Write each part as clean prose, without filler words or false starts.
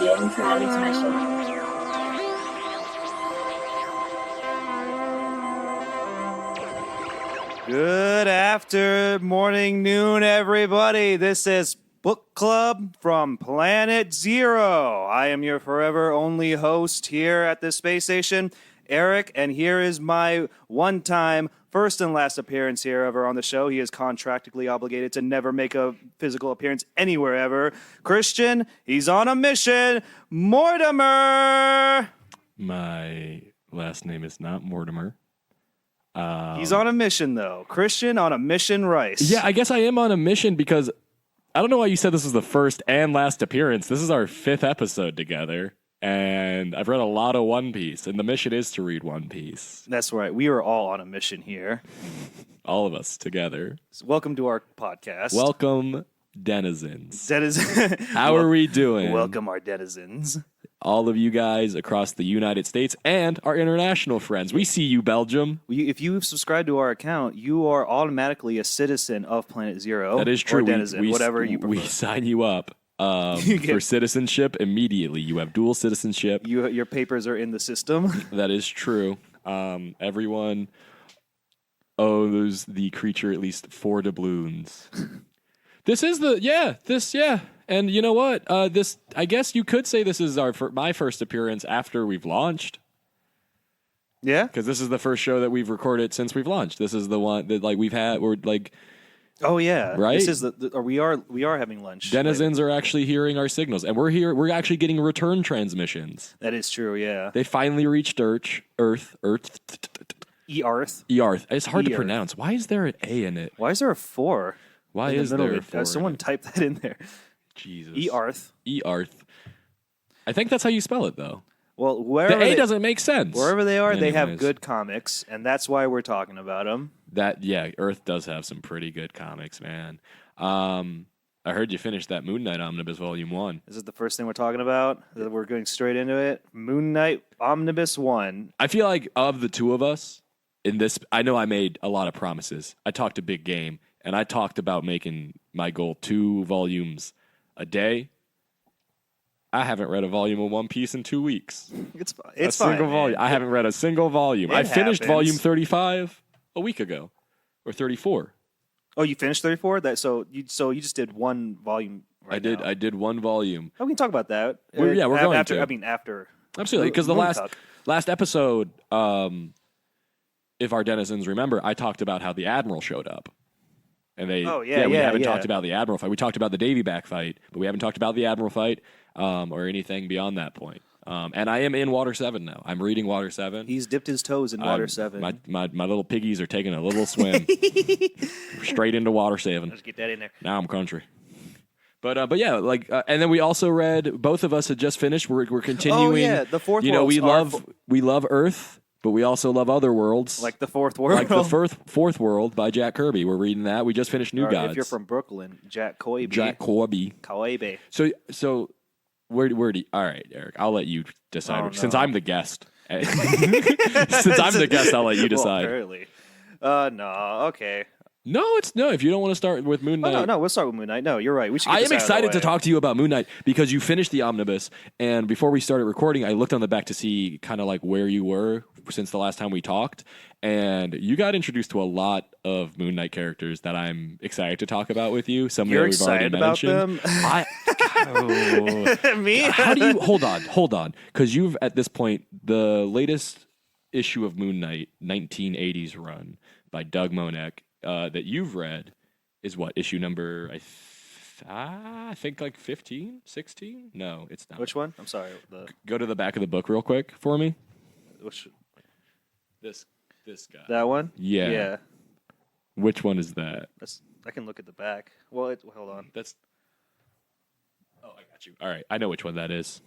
begin transmission. Good after morning, noon, everybody. This is Book Club from Planet Zero. I am your forever only host here at the space station, Eric, and here is my one-time first and last appearance here ever on the show. He is contractually obligated to never make a physical appearance anywhere ever. Christian, he's on a mission. Mortimer! My last name is not Mortimer. He's on a mission, though. Christian on a mission, Rice. Yeah, I guess I am on a mission because I don't know why you said this was the first and last appearance. This is our 5th episode together, and I've read a lot of One Piece, and the mission is to read One Piece. That's right. We are all on a mission here. All of us together. So welcome to our podcast. Welcome, denizens. How are we doing? Welcome, our denizens. All of you guys across the United States and our international friends. We see you, Belgium. If you subscribe to our account, you are automatically a citizen of Planet Zero. That is true. Or denizen, whatever you prefer. We sign you up for citizenship immediately. You have dual citizenship. Your papers are in the system. That is true. Everyone owes the creature at least 4 doubloons. And you know what? I guess you could say this is my first appearance after we've launched. Yeah, because this is the first show that we've recorded since we've launched. This is the one that we've had. We're like, oh yeah, right. This is we are having lunch. Denizens are actually hearing our signals, and we're here. We're actually getting return transmissions. That is true. Yeah, they finally reached Earth. E-Arth. E-Arth. It's hard to pronounce. Why is there an A in it? Why is there a 4? Why is there a 4? Someone type that in there. Jesus. E-Arth. E-Arth. I think that's how you spell it, though. Well, wherever the A doesn't make sense. Wherever they are, they have good comics, and that's why we're talking about them. Earth does have some pretty good comics, man. I heard you finished that Moon Knight Omnibus Volume 1. Is it the first thing we're talking about? We're going straight into it? Moon Knight Omnibus 1. I feel like of the two of us, in this, I know I made a lot of promises. I talked a big game, and I talked about making my goal 2 volumes a day. I haven't read a volume of One Piece in 2 weeks. It's fine. Volume. I haven't read a single volume. I finished volume 35 a week ago, or 34. Oh, you finished 34? So you just did one volume. I did one volume. Oh, we can talk about that. We're going to. I mean, after. Absolutely, because the last episode, if our denizens remember, I talked about how the Admiral showed up. And we haven't talked about the Admiral fight. We talked about the Davy back fight, but we haven't talked about the Admiral fight or anything beyond that point. And I am in Water 7 now. I'm reading Water 7. He's dipped his toes in Water 7. My little piggies are taking a little swim straight into Water 7. Let's get that in there. Now I'm country. But yeah, and then we also read. Both of us had just finished. We're continuing. Oh yeah, the fourth. We love Earth. But we also love other worlds. Like the Fourth World. Like the Fourth World by Jack Kirby. We're reading that. We just finished New Gods. If you're from Brooklyn, Jack Kirby. Kirby. So where do you... All right, Eric, I'll let you decide. Since I'm the guest. I'll let you decide. Well, apparently. No, okay. No, if you don't want to start with Moon Knight. No, we'll start with Moon Knight. No, you're right. I am excited to talk to you about Moon Knight because you finished the omnibus, and before we started recording, I looked on the back to see kind of like where you were since the last time we talked, and you got introduced to a lot of Moon Knight characters that I'm excited to talk about with you. Some you're that we've already mentioned. Them? Me? How do you hold on? Because you've at this point the latest issue of Moon Knight, 1980s run by Doug Monek. That you've read is what? Issue number, I think like 15, 16? No, it's not. Which one? I'm sorry. Go to the back of the book real quick for me. Which? This guy. That one? Yeah. Yeah. Which one is that? I can look at the back. Well, hold on. Oh, I got you. All right, I know which one that is.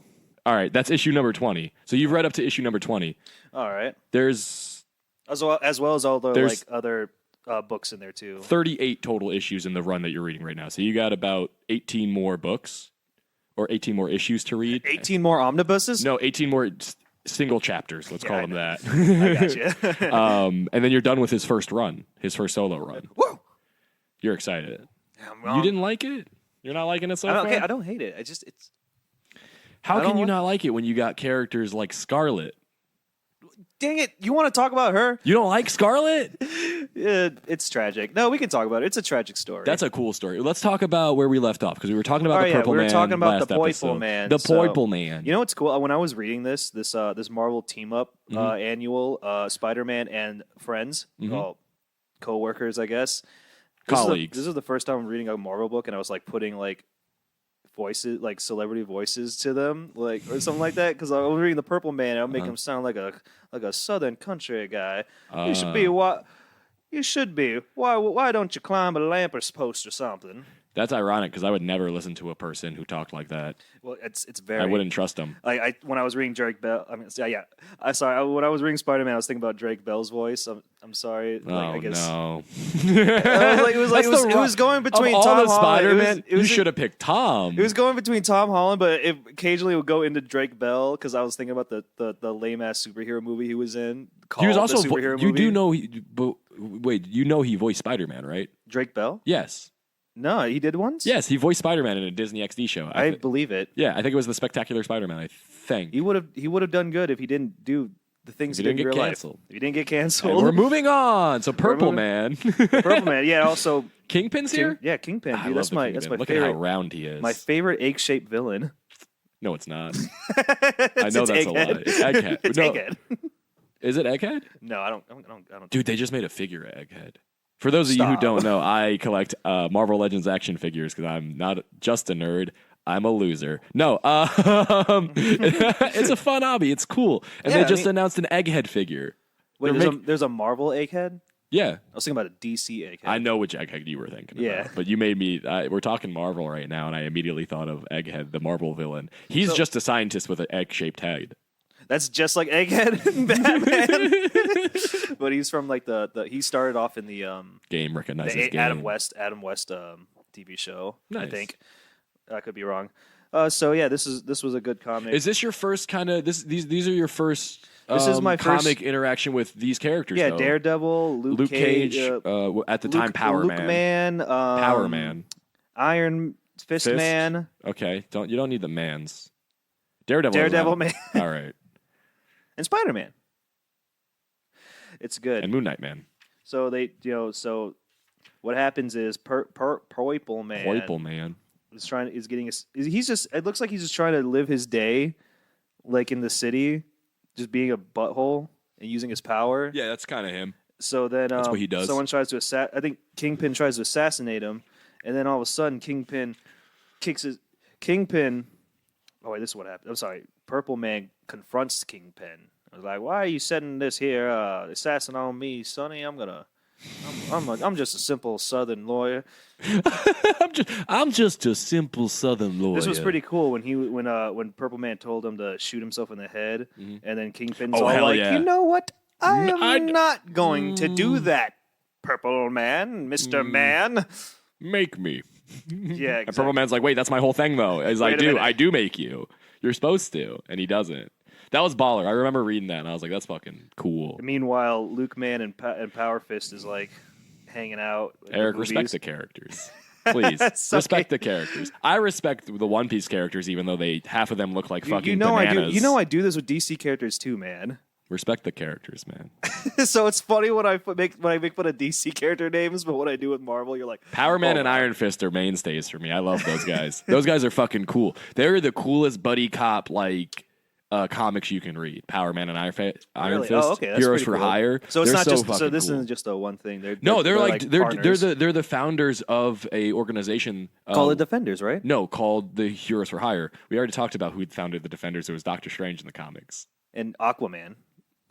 All right, that's issue number 20. So you've read up to issue number 20. All right. There's... As well as all the other... books in there too. 38 total issues in the run that you're reading right now. So you got about 18 more books or 18 more issues to read. 18 more omnibuses? No, 18 more single chapters. Let's call them that. I got you. And then you're done with his first run, his first solo run. Whoa! You're excited. You didn't like it? You're not liking it so far? Okay, I don't hate it. How can you not like it when you got characters like Scarlet? Dang it! You want to talk about her? You don't like Scarlet? It's tragic. No, we can talk about it. It's a tragic story. That's a cool story. Let's talk about where we left off because we were talking about the Purple Man. We were talking about last the Purple episode. Man. The Purple Man. You know what's cool? When I was reading this Marvel team up annual, Spider-Man and friends, well, co-workers, I guess, colleagues. This is the first time I'm reading a Marvel book, and I was like putting like voices, like celebrity voices to them, like or something like that. Because I was reading the Purple Man, I'll make him sound like a Southern country guy. You should be what. You should be. Why don't you climb a lamp post or something? That's ironic because I would never listen to a person who talked like that. Well, it's very. I wouldn't trust them. When I was reading Drake Bell, when I was reading Spider-Man, I was thinking about Drake Bell's voice. I'm sorry. I guess. No. It was going between of all Tom the Spider-Man. You should have picked Tom. It was going between Tom Holland, but it occasionally would go into Drake Bell because I was thinking about the lame ass superhero movie he was in. He was also. Superhero You movie. do know. But wait, you know he voiced Spider-Man, right? Drake Bell? Yes. No, he did once? Yes, he voiced Spider-Man in a Disney XD show. I believe it. Yeah, I think it was the Spectacular Spider-Man, I think. He would have done good if he didn't do the things he did in real life. If he didn't get canceled. And we're moving on. So Purple Man. Purple Man, yeah, also Kingpin's here? Yeah, Kingpin, dude. That's my Look favorite. at how round he is. My favorite egg-shaped villain. No, it's not. I know that's a lie. It's Egghead. It's Egghead. Is it Egghead? No, I don't. Dude, they just made a figure of Egghead. For those of you who don't know, I collect Marvel Legends action figures because I'm not just a nerd. I'm a loser. No, it's a fun hobby. It's cool. And they just announced an Egghead figure. Wait, there's a Marvel Egghead? Yeah. I was thinking about a DC Egghead. I know which Egghead you were thinking about. But you made me... we're talking Marvel right now, and I immediately thought of Egghead, the Marvel villain. He's just a scientist with an egg-shaped head. That's just like Egghead in Batman. But he's from like he started off in the game recognizes game. Adam West TV show. Nice. I think. I could be wrong. So yeah, this was a good comic. Is this your first kind of these are your first this is my comic interaction with these characters? Yeah, though. Daredevil, Luke Cage at the time Power Man. Power Man. Iron Fist Man. Okay, you don't need the mans. Daredevil Man. All right. And Spider-Man. It's good. And Moon Knight Man. So so what happens is Purple Man it looks like he's just trying to live his day like in the city, just being a butthole and using his power. Yeah, that's kind of him. So then that's what he does. Someone tries to I think Kingpin tries to assassinate him, and then all of a sudden Kingpin. Oh wait, this is what happened. I'm sorry. Purple Man confronts Kingpin. I was like, "Why are you setting this here assassin on me, Sonny? I'm just a simple Southern lawyer. I'm just a simple Southern lawyer." This was pretty cool when Purple Man told him to shoot himself in the head, and then Kingpin's yeah. You know what? I'm not going to do that, Purple Man, Mr. Man. Make me. Yeah, exactly. And Purple Man's like, wait, that's my whole thing, though. He's like, I do make you. You're supposed to. And he doesn't. That was baller. I remember reading that, and I was like, that's fucking cool. Meanwhile, Luke Man and Power Fist is, like, hanging out. Eric, respect the characters. Please. Respect the characters. I respect the One Piece characters, even though half of them look like fucking bananas. I do this with DC characters, too, man. Respect the characters, man. So it's funny when I make fun of DC character names, but when I do with Marvel, you're like... Power Man and Iron Fist are mainstays for me. I love those guys. Those guys are fucking cool. They're the coolest buddy cop, like... comics you can read. Power Man and Iron Fist, Heroes for Hire. So it's not just so this isn't just a one thing. They're the founders of a organization called the Defenders, right? No, called the Heroes for Hire. We already talked about who founded the Defenders. It was Doctor Strange in the comics and Aquaman.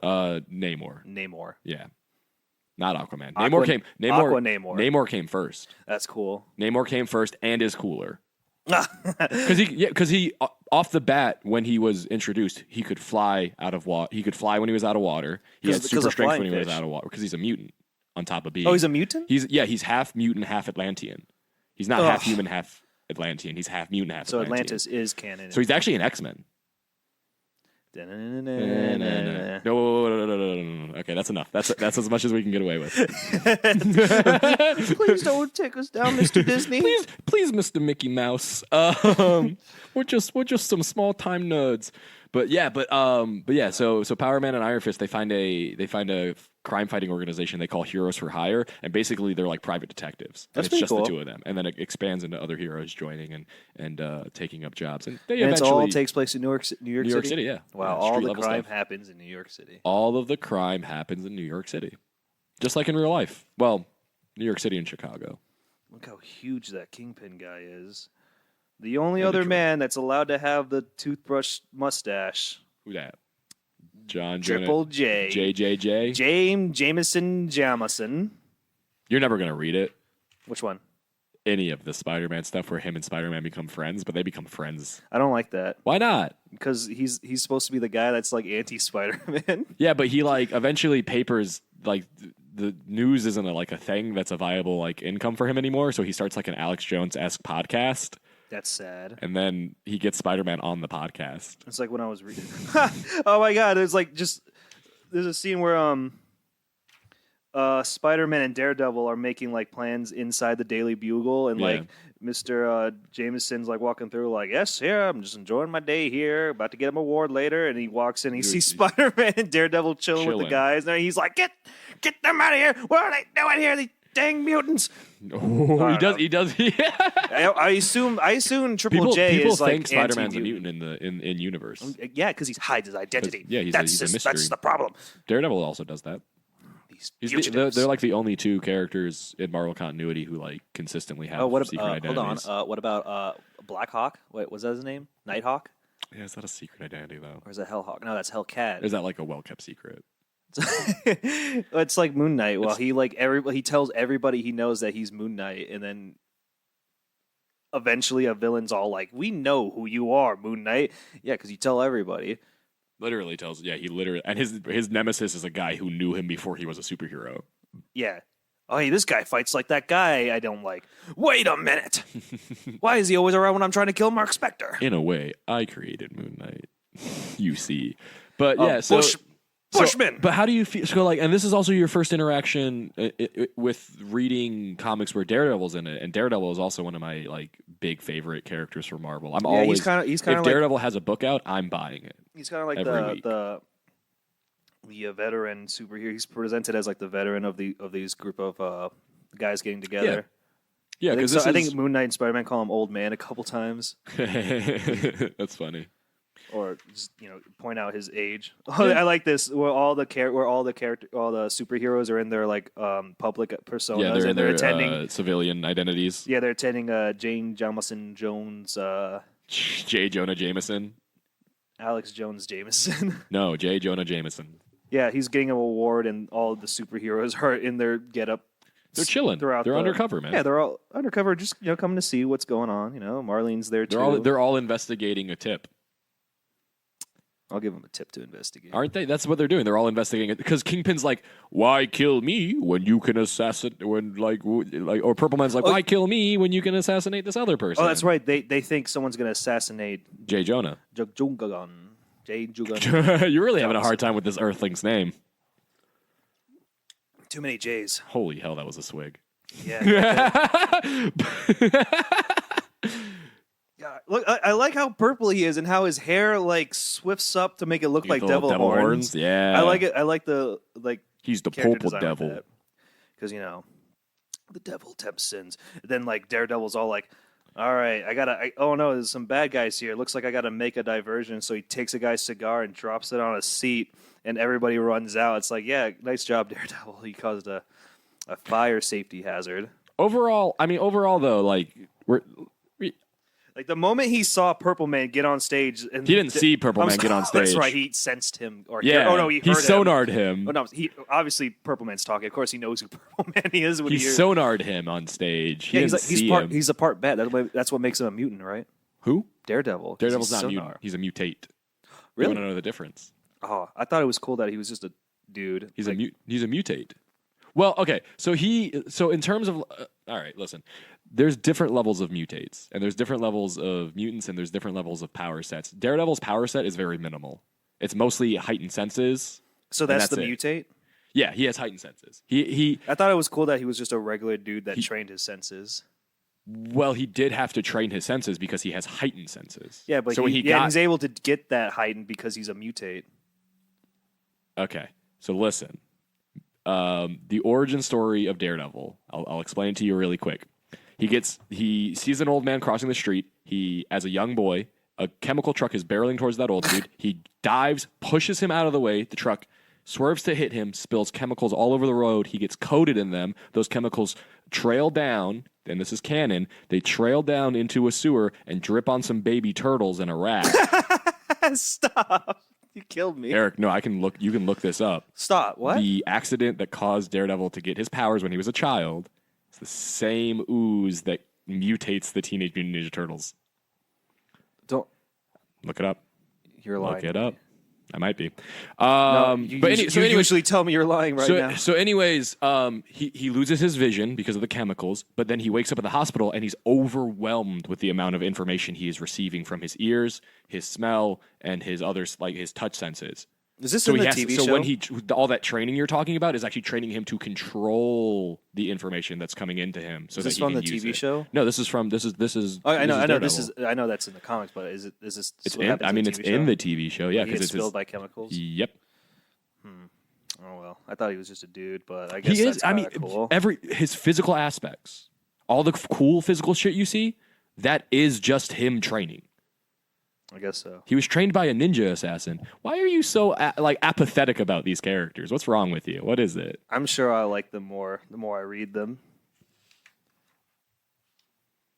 Namor. Yeah. Not Aquaman. Namor came first. That's cool. Namor came first and is cooler. Because he off the bat when he was introduced, he could fly out of water. He could fly when he was out of water. He had super strength when he was out of water because he's a mutant. On top of being, he's a mutant. He's half mutant, half Atlantean. He's not half human, half Atlantean. He's half mutant, half Atlantean. So Atlantis is canon. So he's actually an X-Men. Da-na-na-na-na-na. No. Okay, that's enough. That's as much as we can get away with. Please don't take us down, Mr. Disney. Please, Mr. Mickey Mouse. We're just some small time nerds. But yeah. So Power Man and Iron Fist, they find a crime fighting organization they call Heroes for Hire, and basically they're like private detectives. That's and it's just cool. the two of them, and then it expands into other heroes joining and taking up jobs. And they And it eventually all takes place in New York City. New York City, yeah. Wow, Yeah, all the street-level crime stuff. happens in New York City. All of the crime happens in New York City, just like in real life. Well, New York City and Chicago. Look how huge that Kingpin guy is. The only And other Detroit. man that's allowed to have the toothbrush mustache. Who that? John Triple J. JJJ. Jameson Jamison. You're never gonna read it. Which one? Any of the Spider-Man stuff where him and Spider-Man become friends, but they become friends. I don't like that Why not? because he's supposed to be the guy that's like anti-Spider-Man. Yeah, but he like eventually papers like the news isn't like a thing that's a viable like income for him anymore. So he starts like an Alex Jones-esque podcast, That's sad. and then he gets Spider-Man on the podcast. It's like when I was reading. Oh my god! There's a scene where Spider-Man and Daredevil are making like plans inside the Daily Bugle, and Yeah. like Mr. Jameson's like walking through, like, yes, here I'm just enjoying my day here, about to get him an award later, and he walks in, he sees Spider-Man and Daredevil chilling with the Chilling. guys, and he's like, get them out of here! What are they doing here? These dang mutants! Oh, he does. Yeah. I assume Triple J people is like think Spider-Man's a anti-mutant. mutant in universe. Yeah, because he hides his identity. Yeah, he's a mystery. That's the problem. Daredevil also does that. They're They're like the only two characters in Marvel continuity who like consistently have secret identities. Hold on. What about Black Hawk? Wait, was that his name? Nighthawk? Yeah, is that a secret identity though? Or is that Hellhawk? No, that's Hellcat. Is that like a well-kept secret? It's like Moon Knight. Well, he tells everybody he knows that he's Moon Knight, and then eventually a villain's all like, "We know who you are, Moon Knight." Yeah, because you tell everybody. Literally tells. Yeah, he literally, and his nemesis is a guy who knew him before he was a superhero. Yeah. Oh, hey, this guy fights like that guy I don't like. Wait a minute. Why is he always around when I'm trying to kill Mark Spector? In a way, I created Moon Knight. You see, but yeah, Bushman. But how do you feel? So like, and this is also your first interaction with reading comics where Daredevil's in it, and Daredevil is also one of my like big favorite characters for Marvel. I'm always he's kind if of Daredevil has a book out, I'm buying it. He's kind of like every week. the veteran superhero. He's presented as like the veteran of these group of guys getting together. Yeah, because I think Moon Knight and Spider-Man call him old man a couple times, that's funny. or just point out his age. I like this where all the superheroes are in their like public personas, Yeah, they're in and they're their attending. civilian identities. Yeah, they're attending Jane Jamison Jones, J. Jonah Jameson. Alex Jones Jameson. No, J. Jonah Jameson. Yeah, he's getting an award, and all the superheroes are in their getup. They're chilling. They're undercover, man. Yeah, they're all undercover, just coming to see what's going on. Marlene's there too. They're all investigating a tip. I'll give them a tip to investigate. Aren't they? That's what they're doing. They're all investigating it because Kingpin's like, "Why kill me when you can assassinate?" When or Purple Man's like, "Why kill me when you can assassinate this other person?" Oh, that's right. They think someone's going to assassinate J. Jonah. Jugagon. J. Jugagon. You're really having a hard time with this Earthling's name. Too many J's. Holy hell, that was a swig. Yeah. Yeah. Look, I like how purple he is and how his hair like swifts up to make it look like The devil little horns. Yeah, I like it. I like the He's the character purple design of devil. that. Because the devil tempts sins. Then like Daredevil's all like, all right, oh no, there's some bad guys here. Looks like I gotta make a diversion. So he takes a guy's cigar and drops it on a seat, and everybody runs out. It's like, yeah, nice job, Daredevil. He caused a fire safety hazard. Overall though, like Like the moment he saw Purple Man get on stage, and he didn't see Purple Man get on stage. That's right, he sensed him. Or Yeah. oh no, he heard he him. sonarred him. Oh no, he obviously Purple Man's talking. Of course, he knows who Purple Man is. When He he hears. sonarred him on stage. He Yeah, didn't see part. him. He's a part bat. That's what makes him a mutant, right? Who? Daredevil. 'Cause Daredevil's he's not a sonar. mutant. He's a mutate. Really? You want to know the difference? Oh, I thought it was cool that he was just a dude. He's a mutate. Well, okay. So in terms of all right, listen. There's different levels of mutates, and there's different levels of mutants, and there's different levels of power sets. Daredevil's power set is very minimal. It's mostly heightened senses. So that's and the it. mutate? Yeah, he has heightened senses. He I thought it was cool that he was just a regular dude that trained his senses. Well, he did have to train his senses because he has heightened senses. Yeah, but so he's able to get that heightened because he's a mutate. Okay, so listen. The origin story of Daredevil. I'll explain it to you really quick. He sees an old man crossing the street. He, as a young boy, a chemical truck is barreling towards that old dude. He dives, pushes him out of the way. The truck swerves to hit him, spills chemicals all over the road. He gets coated in them. Those chemicals trail down, and this is canon. They trail down into a sewer and drip on some baby turtles and a rat. Stop. You killed me. Eric, no, you can look this up. Stop. What? The accident that caused Daredevil to get his powers when he was a child is the same ooze that mutates the Teenage Mutant Ninja Turtles. Don't look it up. You're lying. Look it up. I might be. You usually tell me you're lying now. So anyways, he loses his vision because of the chemicals, but then he wakes up in the hospital and he's overwhelmed with the amount of information he is receiving from his ears, his smell, and his others, like his touch senses. Is this in the TV show? So when all that training you're talking about is actually training him to control the information that's coming into him. So is this from the TV show? No, this is from this is. Oh, I know that's in the comics, but is this? It's in the TV show. Yeah, because it's spilled by chemicals. Yep. Oh well, I thought he was just a dude, but I guess he that's is. I mean, cool. his physical aspects, all the cool physical shit you see, that is just him training. I guess so. He was trained by a ninja assassin. Why are you so apathetic about these characters? What's wrong with you? What is it? I'm sure I like them more the more I read them.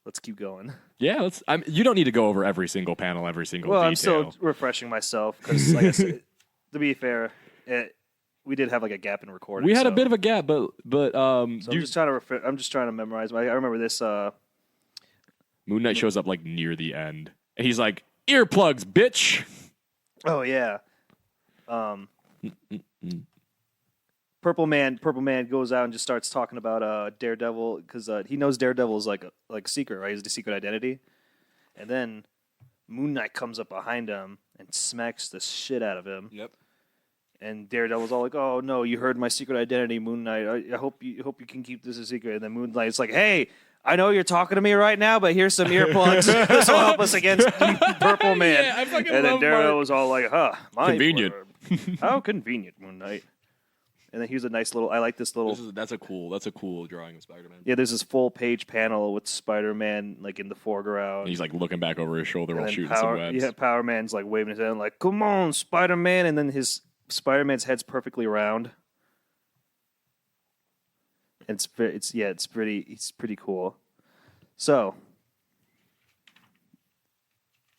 Let's keep going. Yeah, you don't need to go over every single panel, every single detail. I'm still refreshing myself because, like I said, to be fair, we did have like a gap in recording. We had a bit of a gap, but so I'm just trying to memorize. I remember this. Moon Knight shows up like near the end, and he's like, "Earplugs, bitch." Oh yeah. Purple Man goes out and just starts talking about Daredevil because he knows Daredevil is like a secret, right? He's the secret identity, and then Moon Knight comes up behind him and smacks the shit out of him. Yep. And Daredevil's all like, "Oh no, you heard my secret identity, Moon Knight. I hope you can keep this a secret." And then Moon Knight's like, "Hey, I know you're talking to me right now, but here's some earplugs. This will help us against Purple Man." Yeah, I fucking and then love Daredevil was all like, convenient. How convenient, Moon Knight. And then here's a nice little. I like this little. That's a cool drawing of Spider-Man. Yeah, there's this full page panel with Spider-Man like in the foreground. And he's like looking back over his shoulder while shooting some webs. Yeah, Power Man's like waving his hand like, "Come on, Spider-Man!" And then his Spider-Man's head's perfectly round. It's pretty cool. So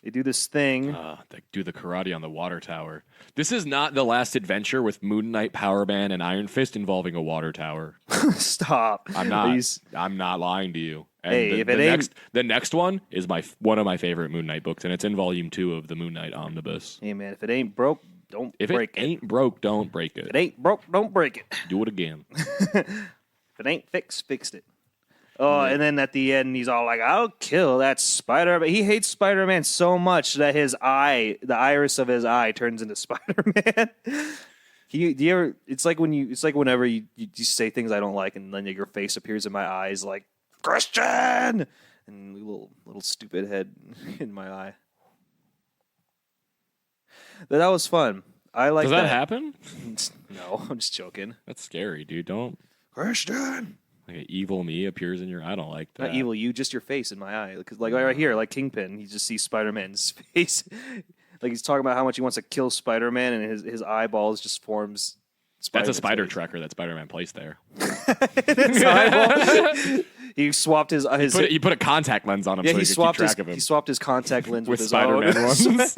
they do this thing. They do the karate on the water tower. This is not the last adventure with Moon Knight, Power Man, and Iron Fist involving a water tower. Stop. I'm not lying to you. And hey, the next one is one of my favorite Moon Knight books, and it's in volume 2 of the Moon Knight Omnibus. Hey man, if it ain't broke, don't break it. If it ain't broke, don't break it. If it ain't broke, don't break it. Do it again. If it ain't fixed it. Oh, and then at the end, he's all like, "I'll kill that Spider-Man." He hates Spider-Man so much that the iris of his eye turns into Spider-Man. It's like whenever you say things I don't like, and then your face appears in my eyes, like Christian, and a little stupid head in my eye. But that was fun. I like. Does that happen? No, I'm just joking. That's scary, dude. Don't Christian. Like an evil me appears in your. I don't like that. Not evil you, just your face in my eye. Because like right here, like Kingpin, he just sees Spider-Man's face. Like he's talking about how much he wants to kill Spider-Man, and his eyeballs just forms. That's a spider tracker that Spider-Man placed there. He swapped his. He put a contact lens on him so he could keep track of him. He swapped his contact lens with his Spider-Man ones.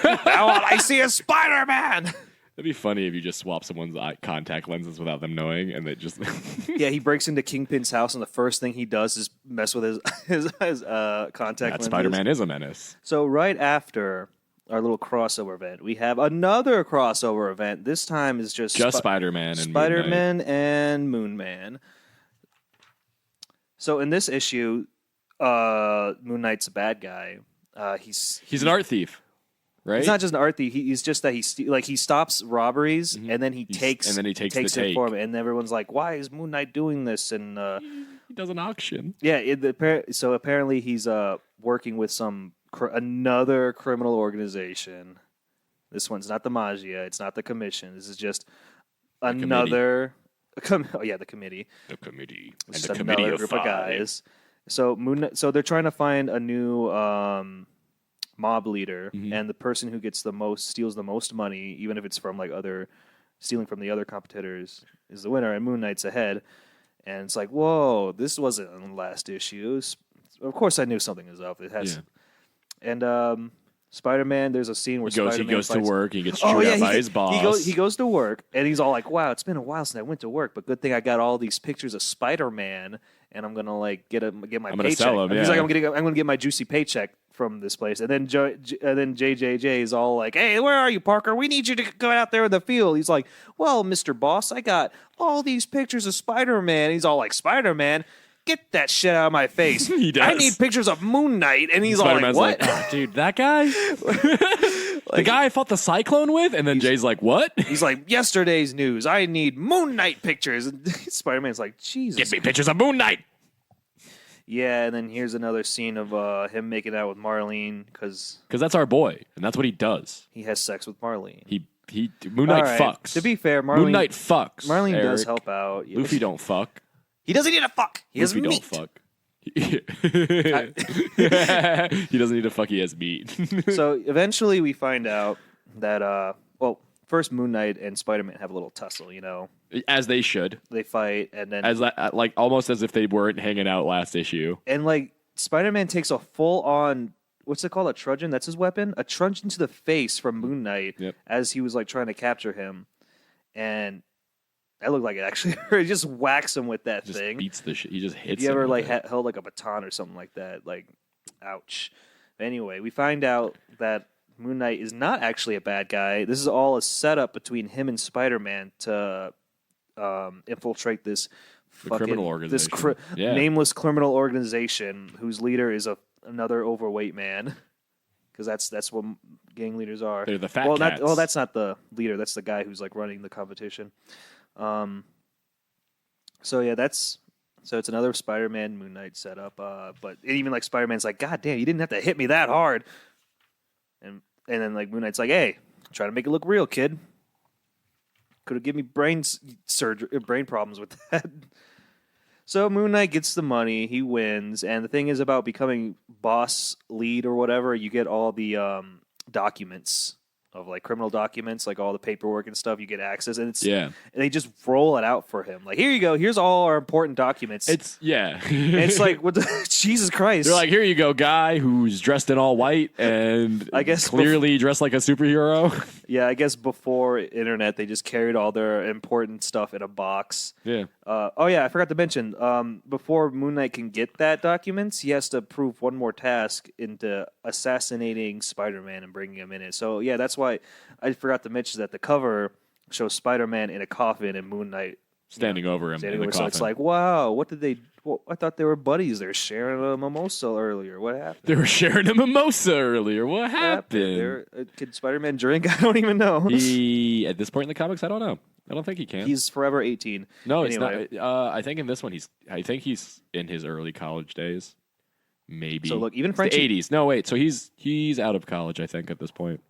Now all I see is Spider-Man. It'd be funny if you just swap someone's contact lenses without them knowing, and they just. Yeah, he breaks into Kingpin's house, and the first thing he does is mess with his contact lenses. Spider-Man is a menace. So right after our little crossover event, we have another crossover event. This time is just Spider-Man and Spider-Man and Moon Man. So in this issue, Moon Knight's a bad guy. He's an art thief. right? It's not just an art thief. He's just that he stops robberies and then he takes the it for him, and everyone's like, "Why is Moon Knight doing this?" And he does an auction. yeah, so apparently he's working with another criminal organization. This one's not the Magia. It's not the Commission. This is just another. The committee. The committee. And the committee of group of guys. So they're trying to find a new mob leader, and the person who gets steals the most money, even if it's from stealing from the other competitors, is the winner. And Moon Knight's ahead. And it's like, whoa, this wasn't in the last issue. Of course, I knew something was up. It has, and Spider-Man. There's a scene where Spider-Man goes to work. He gets chewed out by his boss. He goes to work, and he's all like, "Wow, it's been a while since I went to work, but good thing I got all these pictures of Spider-Man, and I'm gonna get my I'm paycheck." gonna sell him, He's like, "I'm gonna get my juicy paycheck from this place." And then JJJ is all like, "Hey, where are you, Parker? We need you to go out there in the field." He's like, "Well, Mr. Boss, I got all these pictures of Spider-Man." He's all like, "Spider-Man? Get that shit out of my face. He does. I need pictures of Moon Knight." And he's Spider-Man's all like, "What?" "Oh, dude, that guy? The guy I fought the Cyclone with?" And then Jay's like, "What?" He's like, "Yesterday's news. I need Moon Knight pictures." And Spider-Man's like, "Jesus. Get me pictures of Moon Knight. Yeah, and then here's another scene of him making out with Marlene because that's our boy, and that's what he does. he has sex with Marlene. Moon Knight All right, fucks. To be fair, Marlene, Moon Knight fucks. Marlene Eric. does help out. Yeah. Luffy don't fuck. He doesn't need to fuck. He has Luffy meat. don't fuck. He doesn't need to fuck. He has meat. So eventually we find out that first Moon Knight and Spider-Man have a little tussle. As they should. They fight, and then almost as if they weren't hanging out last issue. and Spider-Man takes a full-on. What's it called? A truncheon? That's his weapon? A truncheon to the face from Moon Knight as he was trying to capture him. And that looked like it actually hurt. He just whacks him with that thing. Beats the shit. He just hits If you him. ever held a baton or something like that, ouch. But anyway, we find out that Moon Knight is not actually a bad guy. This is all a setup between him and Spider-Man to infiltrate this criminal organization. Nameless criminal organization whose leader is another overweight man, because that's what gang leaders are. They're the fat cats. That's not the leader. That's the guy who's running the competition. So it's another Spider-Man Moon Knight setup. But even Spider-Man's like, "God damn, you didn't have to hit me that hard." And then Moon Knight's like, "Hey, try to make it look real, kid. Could have given me brain problems with that." So Moon Knight gets the money, he wins, and the thing is about becoming boss lead or whatever, you get all the documents of criminal documents, all the paperwork and stuff. You get access, and and they just roll it out for him. Here you go. Here's all our important documents. It's what the Jesus Christ. They're like, "Here you go, guy who's dressed in all white and I guess clearly dressed like a superhero." Yeah, I guess before internet, they just carried all their important stuff in a box. Yeah. I forgot to mention, before Moon Knight can get that documents, he has to prove one more task into assassinating Spider-Man and bringing him in it. So, yeah, that's why I forgot to mention that the cover shows Spider-Man in a coffin and Moon Knight standing over him in the coffin. So it's like, wow, what did they... I thought they were buddies. They were sharing a mimosa earlier. What happened? They were sharing a mimosa earlier. What happened? Could Spider-Man drink? I don't even know. At this point in the comics, I don't know. I don't think he can. He's forever 18. No, anyway. it's not. I think in this one, he's in his early college days. Maybe. So look, even Frenchie... The 80s. No, wait. So he's out of college, I think, at this point.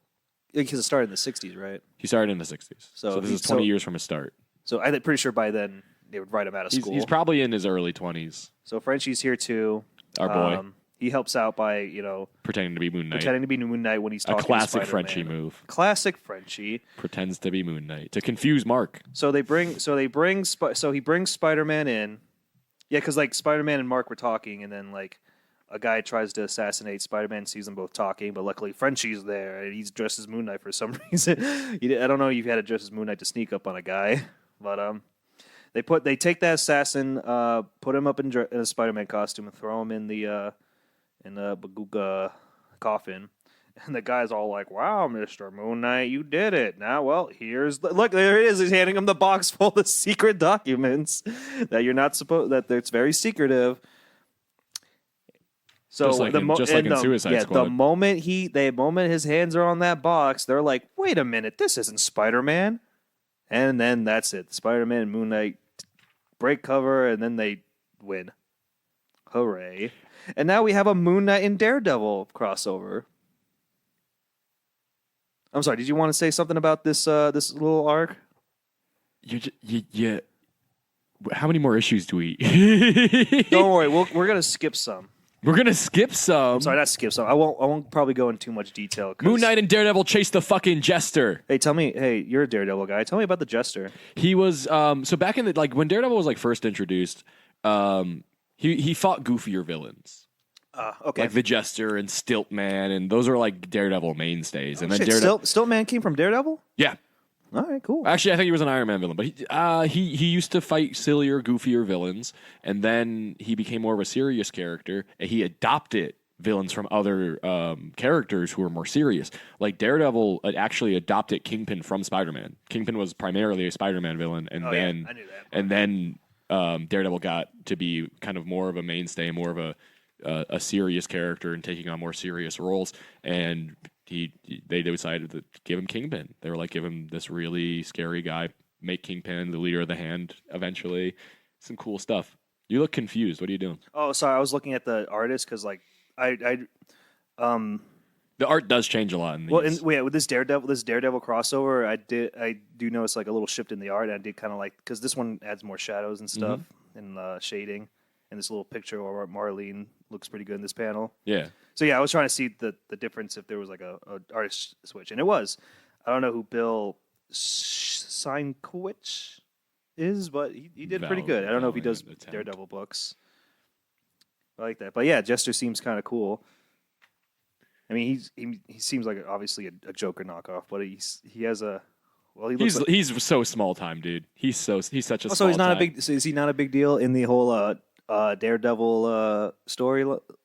Because it started in the 60s, right? He started in the 60s. So this is 20 years from his start. So I'm pretty sure by then they would write him out of school. He's probably in his early 20s. So Frenchie's here too. Our boy. He helps out by, pretending to be Moon Knight. Pretending to be Moon Knight when he's talking to Spider-Man. A classic Frenchie move. Classic Frenchie. Pretends to be Moon Knight to confuse Mark. So he brings Spider-Man in. Yeah, because Spider-Man and Mark were talking, and then a guy tries to assassinate Spider-Man, sees them both talking, but luckily Frenchie's there, and he's dressed as Moon Knight for some reason. I don't know if you've had to dress as Moon Knight to sneak up on a guy, but they take that assassin, put him up in a Spider-Man costume, and throw him in the Bagooga coffin. And the guy's all like, "Wow, Mr. Moon Knight, you did it. Now, well, look, there it is. He's handing him the box full of secret documents that you're not supposed, that it's very secretive." So Just like in Suicide Squad. the moment his hands are on that box, they're like, "Wait a minute, this isn't Spider-Man." And then that's it. Spider-Man and Moon Knight break cover, and then they win. Hooray! And now we have a Moon Knight and Daredevil crossover. I'm sorry. Did you want to say something about this little arc? You how many more issues do we? Don't worry, we're gonna skip some. We're gonna skip some. Sorry, not skip some. I won't probably go into too much detail. Moon Knight and Daredevil chase the fucking Jester. Hey, you're a Daredevil guy. Tell me about the Jester. He was so back in the when Daredevil was first introduced, he fought goofier villains. Okay. Like the Jester and Stiltman, and those are Daredevil mainstays. And then Stiltman came from Daredevil? Yeah. All right, cool. Actually, I think he was an Iron Man villain, but he used to fight sillier, goofier villains, and then he became more of a serious character, and he adopted villains from other characters who were more serious. Like Daredevil actually adopted Kingpin from Spider-Man. Kingpin was primarily a Spider-Man villain, and I knew that. And then Daredevil got to be kind of more of a mainstay, more of a serious character, and taking on more serious roles, and they decided to give him Kingpin. They were like, give him this really scary guy, make Kingpin the leader of the Hand eventually. Some cool stuff. You look confused. What are you doing? Oh, sorry. I was looking at the artist because the art does change a lot in these. With this Daredevil crossover, I do notice a little shift in the art. I did kind of because this one adds more shadows and stuff and shading, and this little picture where Marlene looks pretty good in this panel. Yeah. So yeah, I was trying to see the difference if there was a artist switch, and it was. I don't know who Bill Sienkiewicz is, but he did pretty good. I don't know if he does Daredevil books. I like that, but yeah, Jester seems kind of cool. I mean, he seems like obviously a Joker knockoff, but he has a he's so small time, dude. He's such a small so he's not time. a big. So is he not a big deal in the whole Daredevil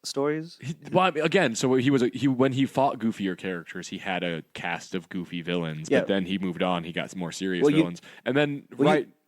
stories? Again, so when he fought goofier characters, he had a cast of goofy villains. Yeah. But then he moved on. He got some more serious villains, and then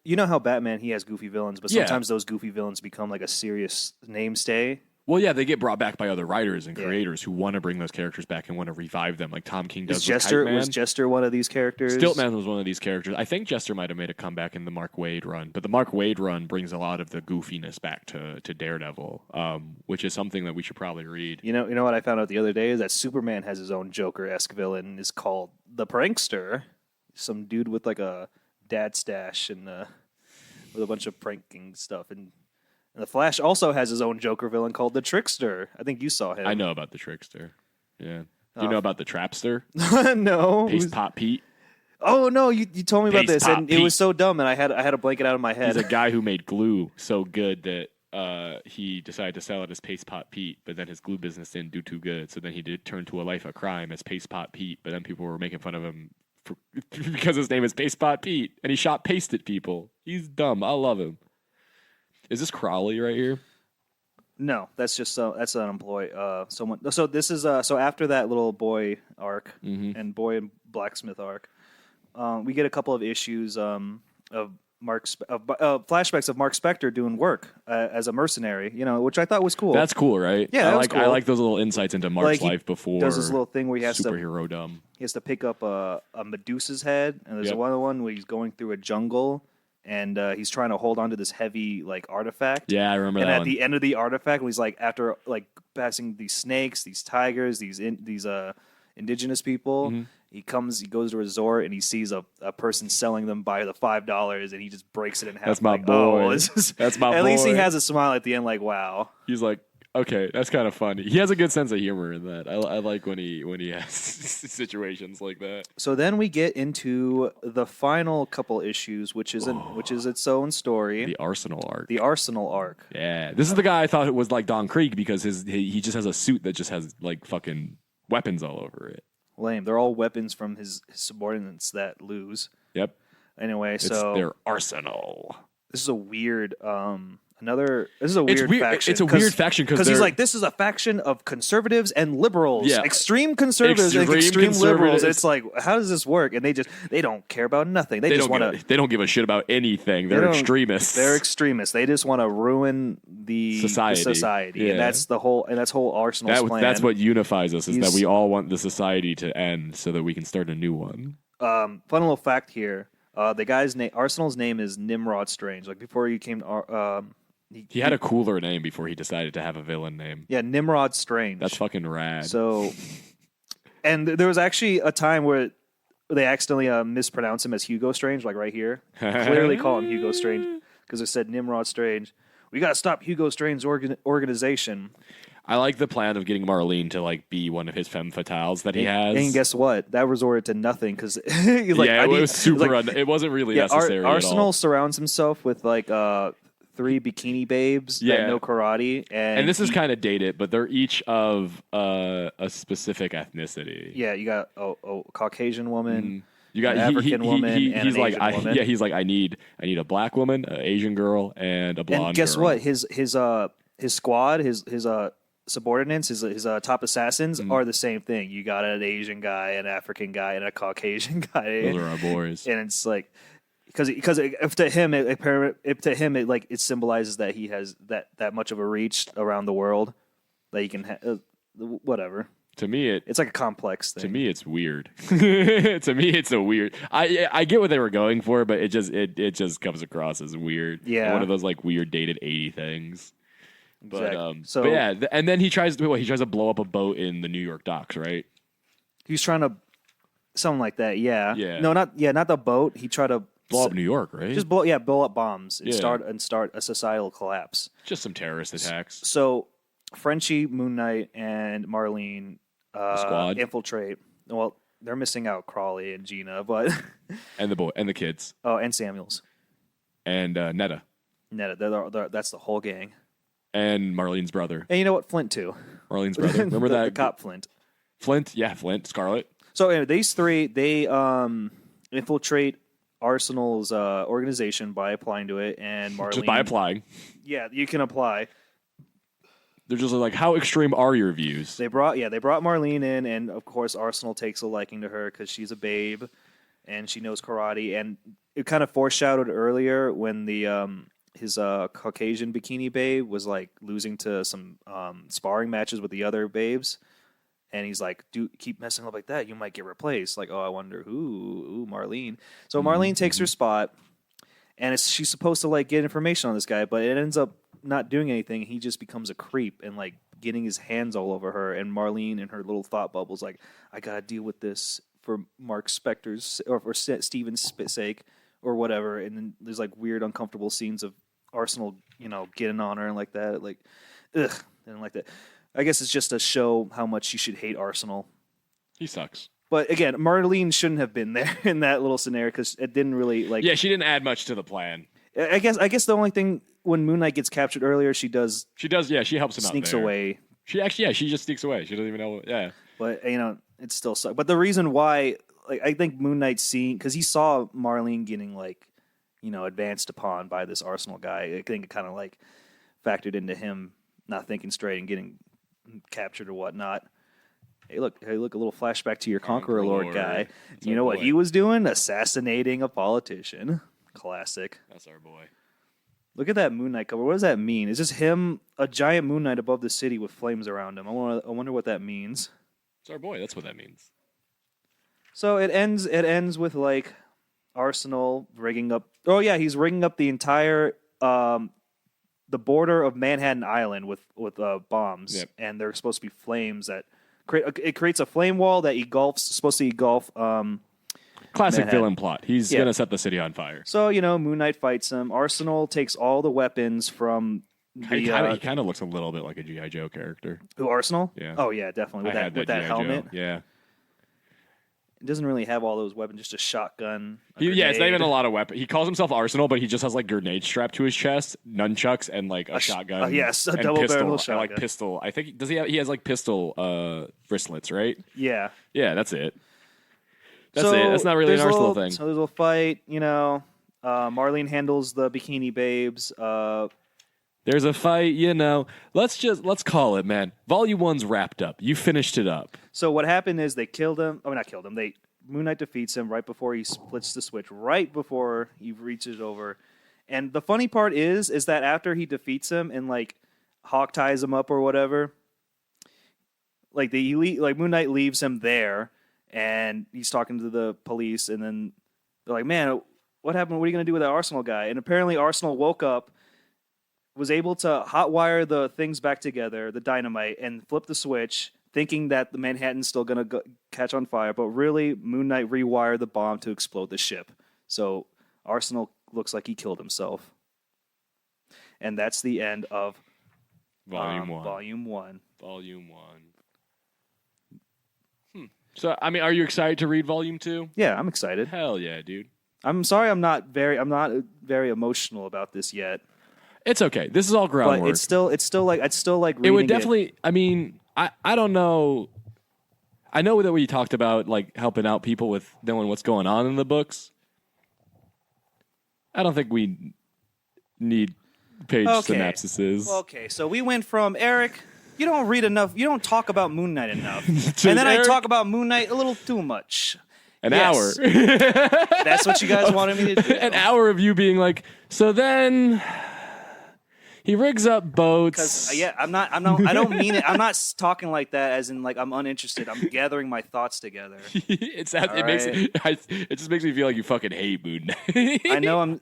You know how Batman, he has goofy villains, but sometimes those goofy villains become a serious namestay. Well, yeah, they get brought back by other writers and creators who want to bring those characters back and want to revive them, like Tom King does with Kite Man. Was Jester one of these characters? Stiltman was one of these characters. I think Jester might have made a comeback in the Mark Waid run, but the Mark Waid run brings a lot of the goofiness back to Daredevil, which is something that we should probably read. You know what I found out the other day is that Superman has his own Joker-esque villain. Is called the Prankster. Some dude with a dad stash and with a bunch of pranking stuff. And the Flash also has his own Joker villain called the Trickster. I think you saw him. I know about the Trickster. Yeah. Do you know about the Trapster? No. Paste Pot Pete? Oh no, you told me about this, and Pete. It was so dumb, and I had to blank it out of my head. He's a guy who made glue so good that he decided to sell it as Paste Pot Pete, but then his glue business didn't do too good, so then he did turn to a life of crime as Paste Pot Pete, but then people were making fun of him because his name is Paste Pot Pete, and he shot paste at people. He's dumb. I love him. Is this Crowley right here? No, that's just that's an employee. Someone. So this is so after that little boy arc and boy and blacksmith arc, we get a couple of issues of flashbacks of Mark Spector doing work as a mercenary. Which I thought was cool. That's cool, right? Yeah, I like those little insights into Mark's life before. Does this little thing where he has superhero dumb. He has to pick up a Medusa's head, and there's another one where he's going through a jungle. And he's trying to hold on to this heavy artifact. Yeah, I remember that. And at one. the end of the artifact, when he's after passing these snakes, these tigers, these indigenous people, he goes to a resort and he sees a person selling them by the $5, and he just breaks it in half. That's my boy. That's my boy. At least he has a smile at the end, wow. He's like, okay, that's kind of funny. He has a good sense of humor in that. I like when he has situations like that. So then we get into the final couple issues, which is its own story. The Arsenal arc. Yeah, this is the guy I thought it was like Don Krieg because he just has a suit that just has fucking weapons all over it. Lame. They're all weapons from his subordinates that lose. Yep. Anyway, it's their arsenal. This is a weird This is a weird faction. It's a weird faction because he's like, this is a faction of conservatives and liberals. Yeah. Extreme conservatives and extreme liberals. It's like, how does this work? And they don't care about nothing. They just want to. They don't give a shit about anything. They're extremists. They're extremists. They just want to ruin the society. Yeah. And that's whole Arsenal's plan. That's what unifies us, is that we all want the society to end so that we can start a new one. Fun little fact here. The guy's name, Arsenal's name, is Nimrod Strange. Like before he came to, he had a cooler name before he decided to have a villain name. Yeah, Nimrod Strange. That's fucking rad. So, and there was actually a time where they accidentally mispronounced him as Hugo Strange, like right here. Clearly call him Hugo Strange because it said Nimrod Strange. We got to stop Hugo Strange's organization. I like the plan of getting Marlene to like be one of his femme fatales that he has. And guess what? That resorted to nothing because it was super. It wasn't really necessary. Arsenal at all. surrounds himself with like 3 bikini babes that know karate, and this is kind of dated, but they're each of a specific ethnicity. Yeah, you got a Caucasian woman. Mm. You got an African woman. And he's an like, Asian woman. he's like, I need a black woman, an Asian girl, and a blonde. And guess girl. what? His squad, his subordinates, his top assassins are the same thing. You got an Asian guy, an African guy, and a Caucasian guy. Those are our boys. And it's like, because if to him it symbolizes that he has that much of a reach around the world that he can whatever. To me, it's like a complex thing. To me, it's weird. To me, it's a weird. I get what they were going for, but it just comes across as weird. Yeah, one of those like weird dated 80 things. Exactly. But yeah, and then he tries to blow up a boat in the New York docks, right? He's trying to something like that. Yeah. Yeah. No, not the boat. He tried to blow up New York, right? Just blow up bombs and start a societal collapse. Just some terrorist attacks. So Frenchie, Moon Knight, and Marlene squad infiltrate. Well, they're missing out Crawley and Gina, but and the kids. Oh, and Samuels and Netta. That's the whole gang. And Marlene's brother. And you know what? Flint, too. Marlene's brother. Remember that? The cop Flint. Flint, yeah, Flint, Scarlet. So anyway, these three, they infiltrate Arsenal's organization by applying to it, and Marlene... Just by applying. Yeah, you can apply. They're just like, how extreme are your views? They brought Marlene in, and of course Arsenal takes a liking to her because she's a babe, and she knows karate, and it kind of foreshadowed earlier when his Caucasian bikini babe was like losing to some sparring matches with the other babes, and he's like, keep messing up like that, you might get replaced. Like, oh, I wonder who? Marlene. So Marlene takes her spot, and she's supposed to like get information on this guy, but it ends up not doing anything. He just becomes a creep and like getting his hands all over her, and Marlene in her little thought bubbles like, I gotta deal with this for Mark Spector's or for Steven's sake or whatever. And then there's like weird uncomfortable scenes of Arsenal, getting on her and like that. Like, ugh, I didn't like that. I guess it's just to show how much you should hate Arsenal. He sucks. But again, Marlene shouldn't have been there in that little scenario because it didn't really like. Yeah, she didn't add much to the plan. I guess the only thing when Moon Knight gets captured earlier, she does. Yeah, she helps him out. Sneaks away. She just sneaks away. She doesn't even know. Yeah. But it still sucks. But the reason why, like, I think Moon Knight because he saw Marlene getting like, advanced upon by this Arsenal guy. I think it kind of like factored into him not thinking straight and getting captured or whatnot. Hey, look, a little flashback to your Conqueror Lord guy. You know what he was doing? Assassinating a politician. Classic. That's our boy. Look at that Moon Knight cover. What does that mean? Is this him, a giant Moon Knight above the city with flames around him? I wonder what that means. It's our boy. That's what that means. So it ends with like Arsenal rigging up. Oh yeah, he's rigging up the entire the border of Manhattan Island with bombs, yep. And they're supposed to be flames that creates a flame wall that supposed to engulf. Classic Manhattan. villain plot. He's gonna set the city on fire. So Moon Knight fights him. Arsenal takes all the weapons from. He kind of looks a little bit like a G.I. Joe character. Who, Arsenal? Yeah. Oh yeah, definitely with that helmet. Joe. Yeah. It doesn't really have all those weapons, just a shotgun. It's not even a lot of weapons. He calls himself Arsenal, but he just has like grenades strapped to his chest, nunchucks, and like a shotgun. Yes, a double barrel shotgun. Like pistol. I think he has like pistol wristlets, right? Yeah. Yeah, that's it. That's it. That's not really an Arsenal thing. So there's a little fight, Marlene handles the bikini babes. There's a fight, Let's call it, man. Volume 1's wrapped up. You finished it up. So what happened is they killed him. Oh, not killed him. Moon Knight defeats him right before he splits the switch, right before he reaches over. And the funny part is that after he defeats him and like Hawk ties him up or whatever, like Moon Knight leaves him there, and he's talking to the police, and then they're like, "Man, what happened? What are you gonna do with that Arsenal guy?" And apparently, Arsenal woke up, was able to hotwire the things back together, the dynamite, and flip the switch, thinking that the Manhattan's still gonna catch on fire, but really, Moon Knight rewired the bomb to explode the ship. So Arsenal looks like he killed himself, and that's the end of Volume 1. Volume 1. Volume 1. So, I mean, are you excited to read Volume 2? Yeah, I'm excited. Hell yeah, dude. I'm sorry I'm not very emotional about this yet. It's okay. This is all groundwork. But I'd still like reading it would definitely, I mean, I don't know. I know that we talked about like helping out people with knowing what's going on in the books. I don't think we need page synopsises. Well, okay, so we went from Eric, you don't read enough, you don't talk about Moon Knight enough. And then Eric, I talk about Moon Knight a little too much. An hour. That's what you guys wanted me to do. An hour of you being like, so then he rigs up boats. Because I don't mean it. I'm not talking like that as in like I'm uninterested. I'm gathering my thoughts together. It just makes me feel like you fucking hate Moon Knight. I know I'm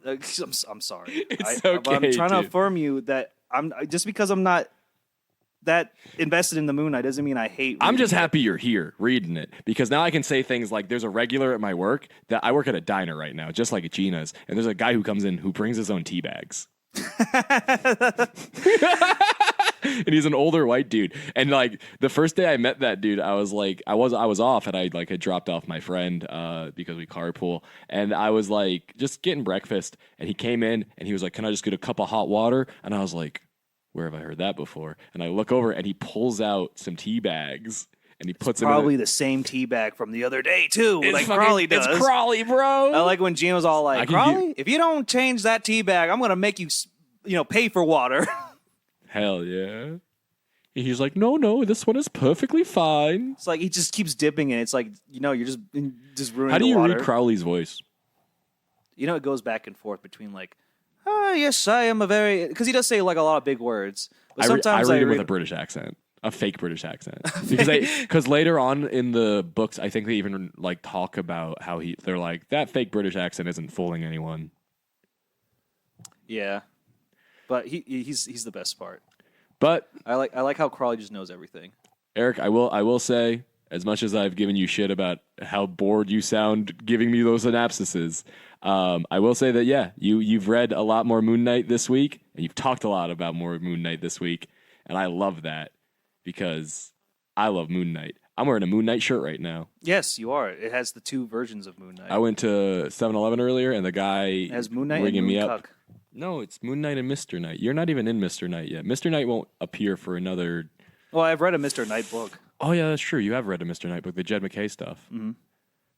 sorry. It's okay, but I'm trying to dude. affirm you that I'm just because I'm not that invested in the Moon Knight doesn't mean I hate. I'm just happy you're here reading it because now I can say things like there's a regular at my work that I work at a diner right now, just like at Gina's, and there's a guy who comes in who brings his own tea bags. And he's an older white dude. And like the first day I met that dude, I was like, I was off and I like had dropped off my friend because we carpool. And I was like just getting breakfast and he came in and he was like, "Can I just get a cup of hot water?" And I was like, where have I heard that before? And I look over and he pulls out some tea bags and he puts them probably the same tea bag from the other day too. Like Crawley does. It's Crawley, bro. I like when Gina was all like, "Crawley, if you don't change that tea bag, I'm gonna make you, pay for water." Hell yeah. He's like, no, this one is perfectly fine. It's like he just keeps dipping in. It's like, you're just ruining How do the you water. read Crowley's voice? It goes back and forth between like, yes, I am a very... Because he does say like a lot of big words. But sometimes I read it with a British accent. A fake British accent. Because later on in the books, I think they even like talk about how they're like, that fake British accent isn't fooling anyone. Yeah. But he's the best part. But I like how Crawley just knows everything. Eric, I will say, as much as I've given you shit about how bored you sound giving me those synopsises, I will say that you've read a lot more Moon Knight this week, and you've talked a lot about more Moon Knight this week, and I love that because I love Moon Knight. I'm wearing a Moon Knight shirt right now. Yes, you are. It has the two versions of Moon Knight. I went to 7-Eleven earlier, and the guy has Moon Knight ringing and me Moon up. Cuck. No, it's Moon Knight and Mr. Knight. You're not even in Mr. Knight yet. Mr. Knight won't appear for another... Well, I've read a Mr. Knight book. Oh, yeah, that's true. You have read a Mr. Knight book, the Jed McKay stuff. Mm-hmm.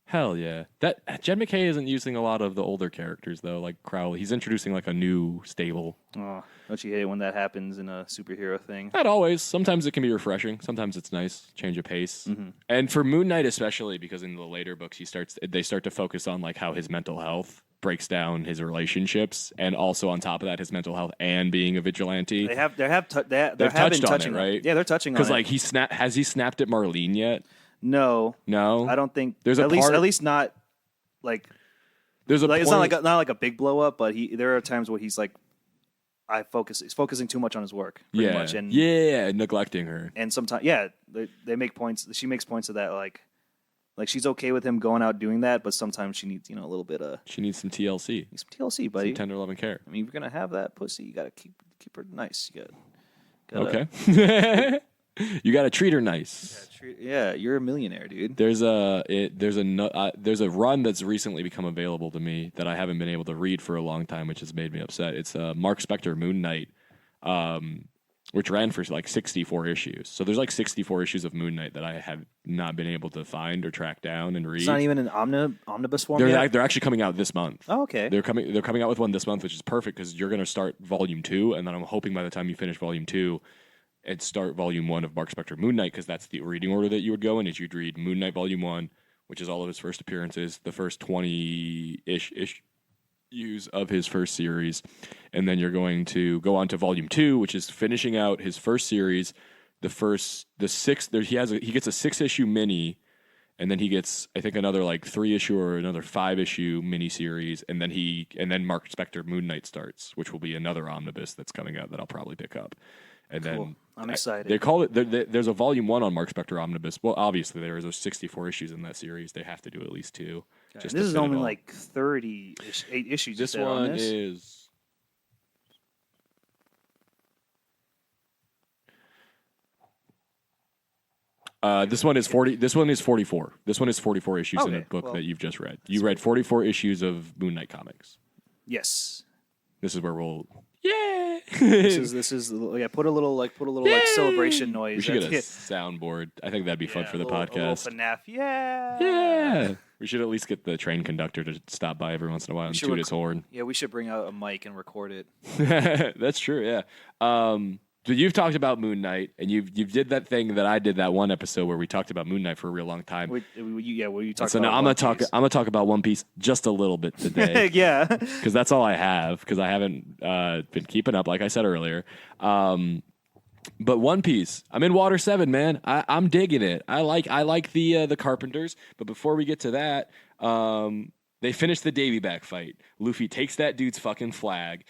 Hell yeah. That Jed McKay isn't using a lot of the older characters, though, like Crowley. He's introducing like a new stable. Oh, don't you hate it when that happens in a superhero thing? Not always. Sometimes it can be refreshing. Sometimes it's nice. Change of pace. Mm-hmm. And for Moon Knight especially, because in the later books they start to focus on like how his mental health breaks down his relationships, and also on top of that, his mental health and being a vigilante. They've touched on it, right? Yeah, they're touching on it. Because like has he snapped at Marlene yet? No, I don't think. There's at least not like. There's a like, point, it's not like a big blow up, but there are times where he's like, he's focusing too much on his work, pretty much, and neglecting her. And sometimes, they make points. She makes points of that, like she's okay with him going out doing that, but sometimes she needs, a little bit of. She needs some TLC. Some TLC, buddy. Some tender love and care. I mean, if you're gonna have that pussy, you gotta keep her nice. You gotta okay. You gotta treat her nice. Yeah, you're a millionaire, dude. There's a run that's recently become available to me that I haven't been able to read for a long time, which has made me upset. It's Mark Spector Moon Knight. which ran for like 64 issues. So there's like 64 issues of Moon Knight that I have not been able to find or track down and read. It's not even an omnibus form yet? They're actually coming out this month. Oh, okay. They're coming out with one this month, which is perfect because you're going to start Volume 2, and then I'm hoping by the time you finish Volume 2 and start Volume 1 of Mark Spector Moon Knight, because that's the reading order that you would go in, is you'd read Moon Knight Volume 1, which is all of his first appearances, the first 20-ish issues of his first series, and then you're going to go on to Volume 2, which is finishing out his first series. He gets a 6-issue mini, and then he gets, I think, another like 3-issue or another 5-issue mini series, and then Mark Spector Moon Knight starts, which will be another omnibus that's coming out that I'll probably pick up. And Cool. then I'm excited. They call it. There's a Volume 1 on Mark Spector omnibus. Well, obviously there are those 64 issues in that series. They have to do at least 2. This is only like 8 issues. This one is. This one is 40. This one is 44. This one is 44 issues in a book that you've just read. You read 44 issues of Moon Knight comics. Yes. This is where we'll. Yeah. this is put a little like celebration noise. We should get a soundboard. I think that'd be fun for the podcast. A little FNAF. Yeah. Yeah. We should at least get the train conductor to stop by every once in a while and toot his horn. Yeah, we should bring out a mic and record it. That's true. Yeah. So you've talked about Moon Knight, and you did that thing that I did that one episode where we talked about Moon Knight for a real long time. Where you talked so about now I'm gonna talk about One Piece just a little bit today. Yeah, because that's all I have. Because I haven't been keeping up, like I said earlier. But One Piece, I'm in Water 7, man. I'm digging it. I like the Carpenters. But before we get to that, they finish the Davy back fight. Luffy takes that dude's fucking flag,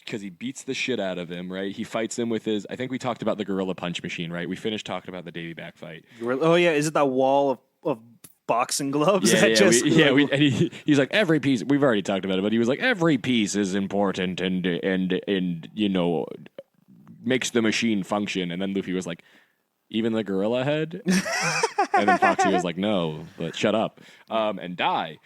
because he beats the shit out of him, right? He fights him with his... I think we talked about the Gorilla Punch machine, right? We finished talking about the Davy back fight. Oh, yeah. Is it that wall of boxing gloves? And he's like, every piece... We've already talked about it, but he was like, every piece is important and you know, makes the machine function. And then Luffy was like, even the gorilla head? And then Foxy was like, no, but shut up. And die.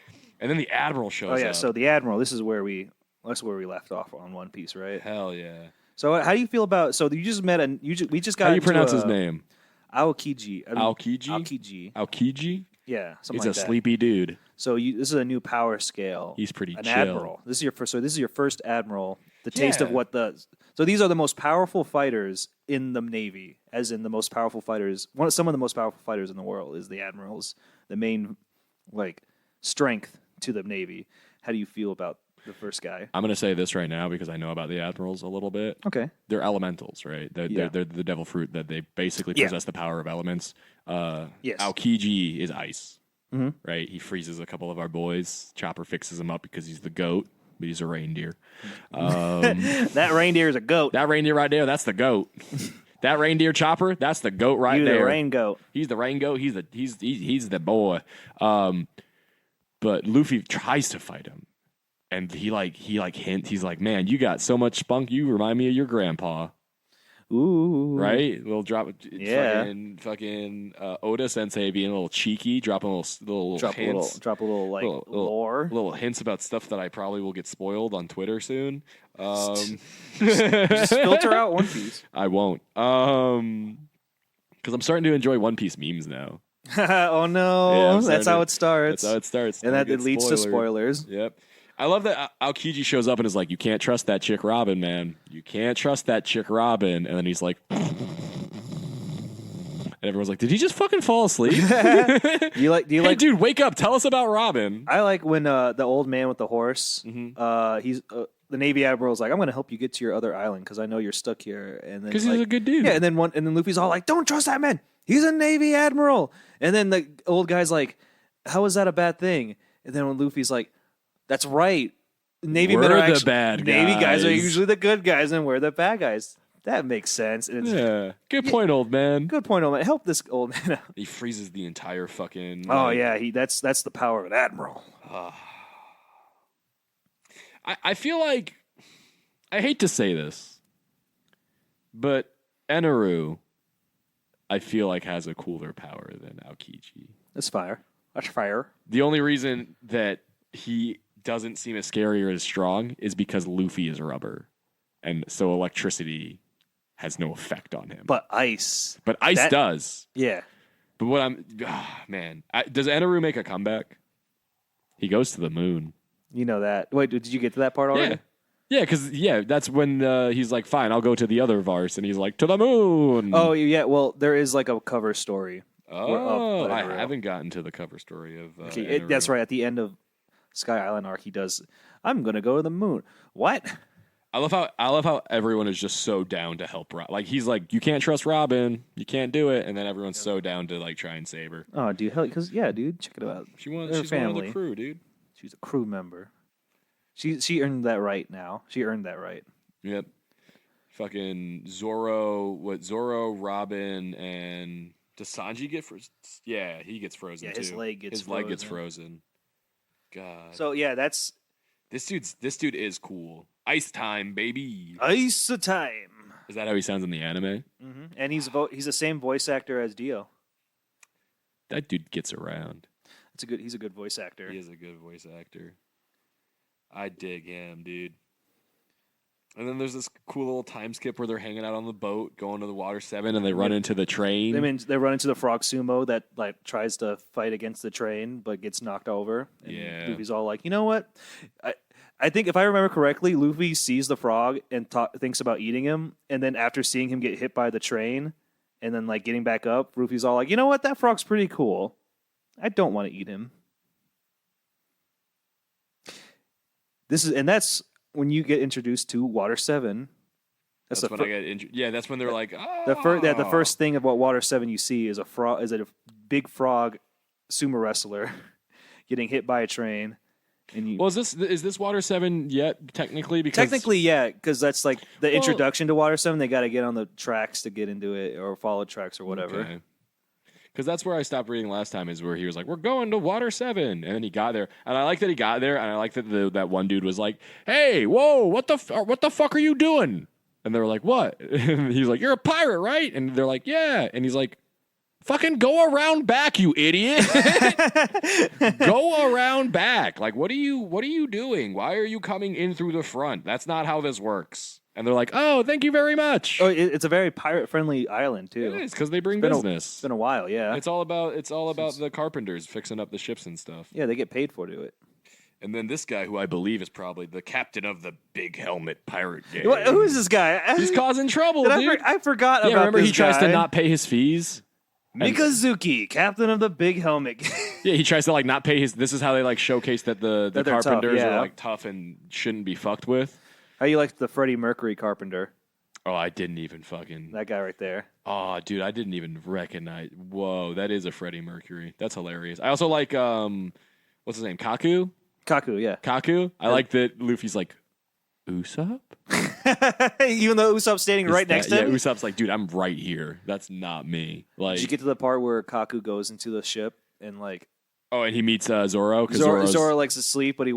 And then the Admiral shows up. Oh, yeah. So the Admiral, this is where we... That's where we left off on One Piece, right? Hell yeah. So how do you feel about... So you just met we just got... How do you pronounce his name? Aokiji. Aokiji? Yeah, something He's like a that. sleepy dude. So this is a new power scale. He's pretty An chill. Admiral. This is your first Admiral. The taste of what the... So these are the most powerful fighters in the Navy, as in the most powerful fighters... Some of the most powerful fighters in the world is the Admirals. The main, strength to the Navy. How do you feel about the first guy? I'm going to say this right now because I know about the Admirals a little bit. Okay. They're elementals, right? They're the devil fruit that they basically possess the power of elements. Yes. Aokiji is ice, right? He freezes a couple of our boys. Chopper fixes him up because he's the goat, but he's a reindeer. That reindeer is a goat. That reindeer right there, that's the goat. That reindeer Chopper, that's the goat right there. The rain goat. He's the rain goat. He's the boy. But Luffy tries to fight him. And he hints. He's like, man, you got so much spunk. You remind me of your grandpa. Ooh. Right? Little drop. Yeah. Fucking Oda Sensei being a little cheeky, dropping a little hints. Drop a little lore. Little hints about stuff that I probably will get spoiled on Twitter soon. Just filter out One Piece. I won't. Because I'm starting to enjoy One Piece memes now. Oh no! Yeah, that's how it starts. That's how it starts. And that it leads to spoilers. Yep. I love that Aokiji shows up and is like, you can't trust that chick Robin, man. You can't trust that chick Robin. And then he's like... And everyone's like, did he just fucking fall asleep? Do you like? Hey, dude, wake up. Tell us about Robin. I like when the old man with the horse, he's... the Navy Admiral's like, I'm going to help you get to your other island because I know you're stuck here. And then because he's a good dude. Yeah, and then Luffy's all like, don't trust that man. He's a Navy Admiral. And then the old guy's like, how is that a bad thing? And then when Luffy's like, that's right. Navy men are the bad guys. Navy guys are usually the good guys, and we're the bad guys. That makes sense. And it's, good point, old man. Good point, old man. Help this old man out. He freezes the entire fucking... Oh, yeah. That's the power of an admiral. I feel like... I hate to say this, but Eneru, I feel like, has a cooler power than Aokiji. That's fire. That's fire. The only reason that he doesn't seem as scary or as strong is because Luffy is rubber. And so electricity has no effect on him. But ice. But ice does. Yeah. But does Eneru make a comeback? He goes to the moon. You know that. Wait, did you get to that part already? Yeah, because that's when he's like, fine, I'll go to the other Vars. And he's like, to the moon. Oh, yeah. Well, there is like a cover story. Oh, I haven't gotten to the cover story of that's right. At the end of Sky Island arc, he does, I'm going to go to the moon. What? I love how everyone is just so down to help Rob. Like, he's like, you can't trust Robin. You can't do it. And then everyone's so down to, like, try and save her. Oh, dude. Because, yeah, dude. Check it out. She's one of the crew, dude. She's a crew member. She earned that right now. She earned that right. Yep. Fucking Zoro, Robin, and does Sanji get frozen? Yeah, he gets frozen too. His leg gets frozen. God. So yeah, that's this dude is cool. Ice time, baby. Ice time. Is that how he sounds in the anime? Mm-hmm. And he's the same voice actor as Dio. That dude gets around. He's a good voice actor. He is a good voice actor. I dig him, dude. And then there's this cool little time skip where they're hanging out on the boat, going to the Water 7, and they run into the train. They run into the frog sumo that like tries to fight against the train but gets knocked over. And Luffy's all like, you know what? I think if I remember correctly, Luffy sees the frog and thinks about eating him, and then after seeing him get hit by the train, and then like getting back up, Luffy's all like, you know what? That frog's pretty cool. I don't want to eat him. That's when you get introduced to Water 7. That's when I get that's when they're like, oh. The first thing about Water 7 you see is a big frog sumo wrestler getting hit by a train. Is this Water 7 yet technically? Technically, yeah, because that's like the introduction to Water 7. They got to get on the tracks to get into it, or follow tracks or whatever. Okay. Because that's where I stopped reading last time, is where he was like, we're going to Water 7. And then he got there. And I like that he got there, and I like that that one dude was like, hey, whoa, what the fuck are you doing? And they were like, what? And he's like, you're a pirate, right? And they're like, yeah. And he's like, fucking go around back, you idiot. Go around back. Like, what are you doing? Why are you coming in through the front? That's not how this works. And they're like, oh, thank you very much. Oh, it's a very pirate-friendly island, too. It is, because they bring business. It's been a while, yeah. It's all about the carpenters fixing up the ships and stuff. Yeah, they get paid for to it. And then this guy, who I believe is probably the captain of the Big Helmet Pirate Gang. Who is this guy? He's causing trouble, dude. I forgot about this guy. Remember he tries to not pay his fees? Mikazuki, captain of the Big Helmet Gang. Yeah, he tries to like not pay his... This is how they like showcase that the carpenters tough, are like tough and shouldn't be fucked with. How you like the Freddie Mercury carpenter? Oh, I didn't even fucking... That guy right there. Oh, dude, I didn't even recognize... Whoa, that is a Freddie Mercury. That's hilarious. I also like, what's his name? Kaku? Kaku, yeah. Kaku? I like that Luffy's like, Usopp? Even though Usopp's standing right next to him? Yeah, Usopp's like, dude, I'm right here. That's not me. Like, did you get to the part where Kaku goes into the ship and like... Oh, and he meets Zoro. Zoro likes to sleep, but he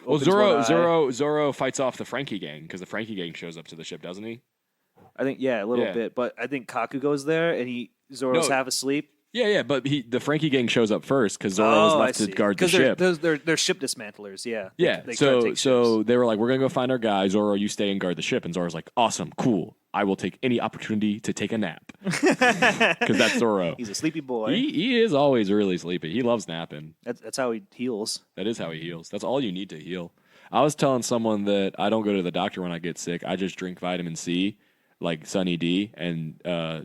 opens one eye. Zoro fights off the Frankie gang, because the Frankie gang shows up to the ship, doesn't he? I think, yeah, a little bit. But I think Kaku goes there, and Zoro's half asleep. Yeah, but the Frankie gang shows up first, because Zoro was left to guard the ship. They're ship dismantlers, yeah. Yeah, so they were like, we're going to go find our guy. Zoro, you stay and guard the ship. And Zoro's like, awesome, cool. I will take any opportunity to take a nap. Because that's Zoro. He's a sleepy boy. He is always really sleepy. He loves napping. That's how he heals. That is how he heals. That's all you need to heal. I was telling someone that I don't go to the doctor when I get sick. I just drink vitamin C, like Sunny D, and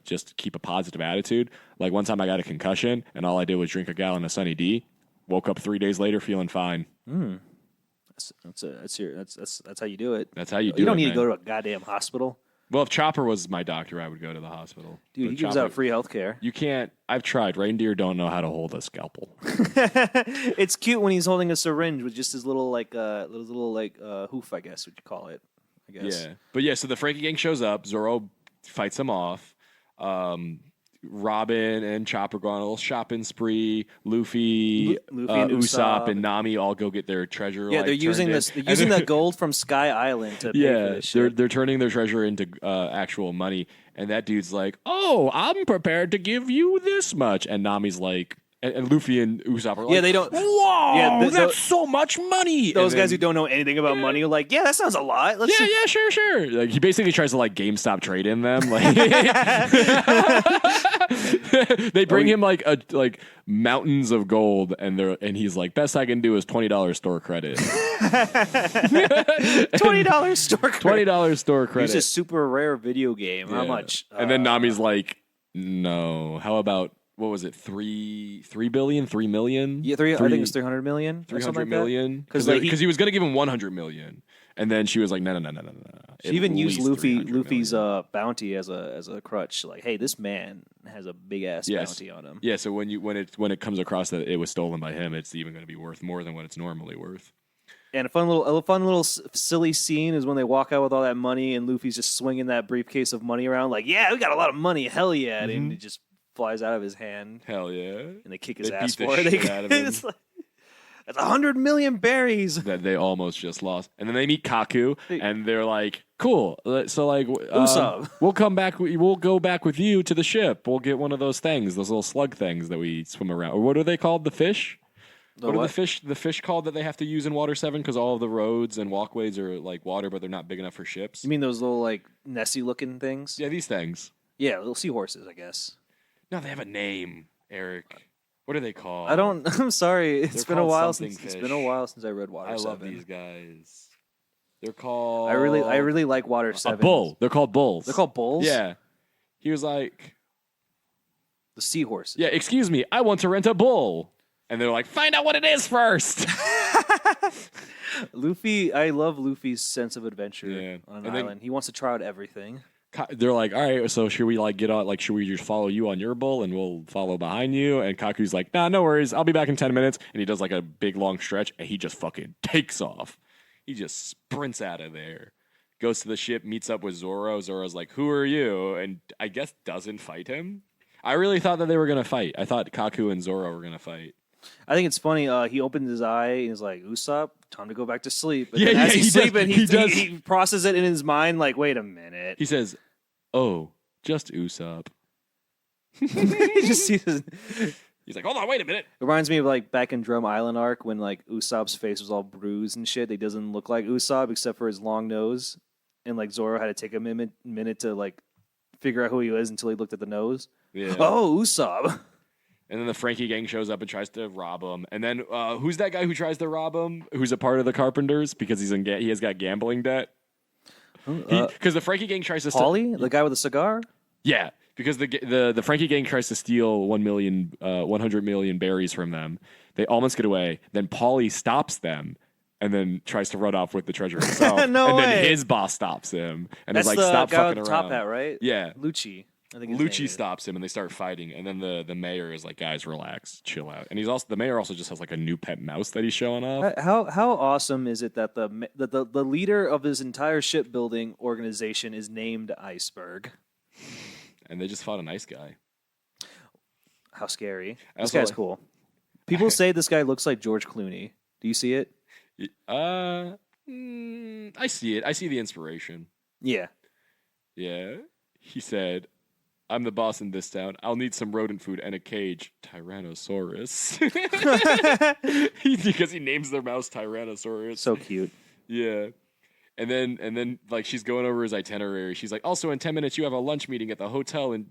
just keep a positive attitude. Like one time I got a concussion, and all I did was drink a gallon of Sunny D. Woke up 3 days later feeling fine. That's how you do it. That's how you do it. You don't need to go to a goddamn hospital. Well, if Chopper was my doctor, I would go to the hospital. Dude, he gives out free health care. You can't. I've tried. Reindeer don't know how to hold a scalpel. It's cute when he's holding a syringe with just his little hoof, I guess, would you call it? I guess. Yeah. But yeah, so the Frankie gang shows up. Zoro fights them off. Robin and Chopper go on a little shopping spree. Luffy and Usopp and Nami all go get their treasure. Yeah, they're using this. They're using the gold from Sky Island to pay for this shit. They're turning their treasure into actual money. And that dude's like, "Oh, I'm prepared to give you this much." And Nami's like, And Luffy and Usopp are like, they don't. Whoa, Yeah, that's so much money. Those guys who don't know anything about money are like, yeah, that sounds a lot. Let's Sure. Like he basically tries to like GameStop trade in them. Like they bring him like mountains of gold, and he's like, best I can do is $20 store credit. $20 store credit. $20 store credit. It's a super rare video game. How much? And then Nami's like, no. How about what was it? 3 billion, 3 million? Yeah, I think it's 300 million. 300 million. Because like he was gonna give him 100 million, and then she was like, no. She even used Luffy's bounty as a crutch. Like, hey, this man has a big ass bounty on him. Yeah. So when it comes across that it was stolen by him, it's even going to be worth more than what it's normally worth. And a fun little silly scene is when they walk out with all that money, and Luffy's just swinging that briefcase of money around, like, yeah, we got a lot of money, hell yeah, and it just flies out of his hand. Hell yeah! And they kick his ass beat for the it. shit out of him. That's 100 million berries that they almost just lost. And then they meet Kaku, and they're like, cool. So, like, Usopp. we'll come back. We'll go back with you to the ship. We'll get one of those things, those little slug things that we swim around. Or what are they called? The fish? What are the fish called that they have to use in Water 7? Because all of the roads and walkways are like water, but they're not big enough for ships. You mean those little, like, Nessie-looking things? Yeah, these things. Yeah, little seahorses, I guess. No, they have a name, Eric. What are they called? I'm sorry. It's been a while since fish. it's been a while since I read Water 7. I love these guys. They're called. I really like Water 7. A bull. They're called bulls. They're called bulls? Yeah. He was like, the seahorses. Yeah, excuse me, I want to rent a bull. And they're like, find out what it is first. Luffy, I love Luffy's sense of adventure on an island. He wants to try out everything. They're like, all right, so should we like get on? Like, should we just follow you on your bull and we'll follow behind you? And Kaku's like, nah, no worries. I'll be back in 10 minutes. And he does like a big long stretch, and he just fucking takes off. He just sprints out of there, goes to the ship, meets up with Zoro. Zoro's like, who are you? And I guess doesn't fight him. I really thought that they were gonna fight. I thought Kaku and Zoro were gonna fight. I think it's funny. He opened his eye and he's like, Usopp, time to go back to sleep. But as he's sleeping, does. He processes it in his mind like, wait a minute. He says, oh, just Usopp. He just sees He's like, hold on, wait a minute. It reminds me of like back in Drum Island arc when like Usopp's face was all bruised and shit. He doesn't look like Usopp except for his long nose. And like Zoro had to take a minute to like figure out who he was until he looked at the nose. Yeah. Oh, Usopp. And then the Frankie gang shows up and tries to rob him. And then who's that guy who tries to rob him? Who's a part of the Carpenters because he has got gambling debt. Because the Frankie gang tries to Paulie, the guy with the cigar. Yeah, because the Frankie gang tries to steal 100 million berries from them. They almost get away. Then Paulie stops them and then tries to run off with the treasure himself. Then his boss stops him and That's is like, the "Stop guy fucking with the around." top hat, right? Yeah, Lucci. I think Lucci stops him and they start fighting. And then the mayor is like, "Guys, relax, chill out." And the mayor also just has like a new pet mouse that he's showing off. How awesome is it that the leader of this entire shipbuilding organization is named Iceberg? And they just fought a nice guy. How scary! This guy's cool. People say this guy looks like George Clooney. Do you see it? I see it. I see the inspiration. Yeah. Yeah. He said, "I'm the boss in this town. I'll need some rodent food and a cage. Tyrannosaurus." Because he names their mouse Tyrannosaurus. So cute. Yeah. And then like she's going over his itinerary. She's like, also in 10 minutes you have a lunch meeting at the hotel in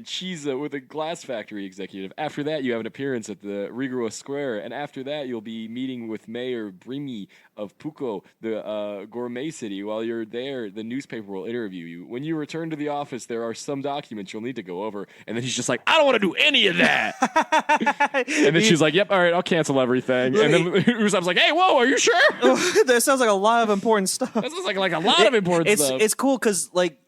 Chiza with a glass factory executive. After that you have an appearance at the Rigua Square, and after that you'll be meeting with Mayor Brimi of Puko, the gourmet city. While you're there, the newspaper will interview you. When you return to the office, there are some documents you'll need to go over. And then he's just like, I don't want to do any of that. And then she's like, yep, all right, I'll cancel everything. And then Usopp's like, hey, whoa, are you sure? That sounds like a lot of important stuff. That sounds like a lot of important stuff. It's cool because like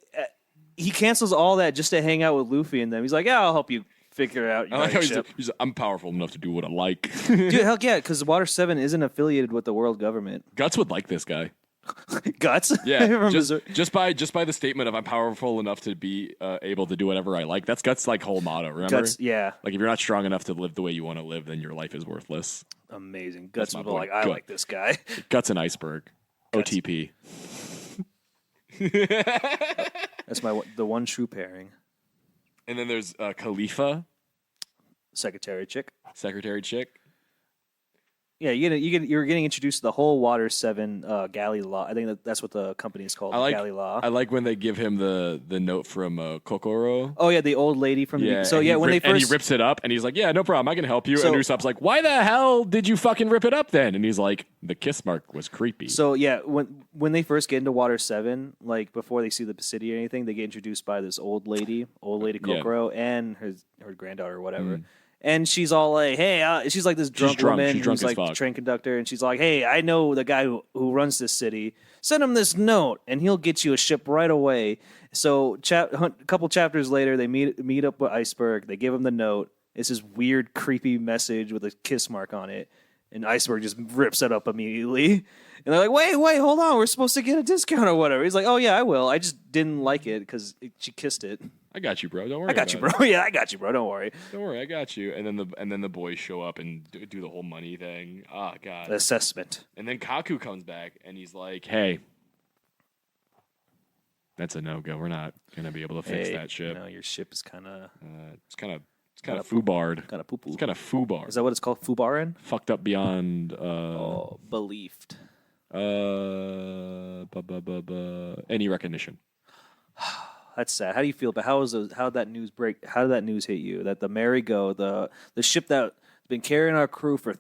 he cancels all that just to hang out with Luffy and them. He's like, yeah, I'll help you figure it out. I like how he's like, I'm powerful enough to do what I like. Dude, hell yeah, because Water 7 isn't affiliated with the world government. Guts would like this guy. Guts? Yeah, just by the statement of I'm powerful enough to be able to do whatever I like. That's Guts' like whole motto, remember? Guts, yeah. Like if you're not strong enough to live the way you want to live, then your life is worthless. Amazing. Guts would be like, I like this guy. Guts and Iceberg. Guts. OTP. That's the one true pairing. And then there's Khalifa. Secretary chick. Secretary chick. Yeah, you're getting introduced to the whole Water 7 galley law. I think that's what the company is called, galley law. I like when they give him the note from Kokoro. Oh yeah, the old lady from the so yeah, when and he rips it up and he's like, "Yeah, no problem, I can help you." And Usopp's like, "Why the hell did you fucking rip it up then?" And he's like, "The kiss mark was creepy." So yeah, when they first get into Water 7, like before they see the city or anything, they get introduced by this old lady Kokoro, and her granddaughter or whatever. And she's all like, "Hey," she's like this drunk woman who's like the train conductor, and she's like, "Hey, I know the guy who runs this city. Send him this note, and he'll get you a ship right away." So, a couple chapters later, they meet up with Iceberg. They give him the note. It's this weird, creepy message with a kiss mark on it, and Iceberg just rips it up immediately. And they're like, "Wait, hold on. We're supposed to get a discount or whatever." He's like, "Oh yeah, I will. I just didn't like it because she kissed it." I got you, bro. Don't worry. I got you, bro. Yeah, I got you, bro. Don't worry. Don't worry, I got you. And then the boys show up and do the whole money thing. Oh god. The assessment. And then Kaku comes back and he's like, "Hey, that's a no go. We're not gonna be able to fix that ship. No, your ship is kind of it's kind of foobarred. Kind of poo poo. It's kind of foobar. Is that what it's called? Fubarin? Fucked up beyond Believed. any recognition. That's sad. How do you feel about how did that news break? How did that news hit you? That the Marigo, the ship that's been carrying our crew for,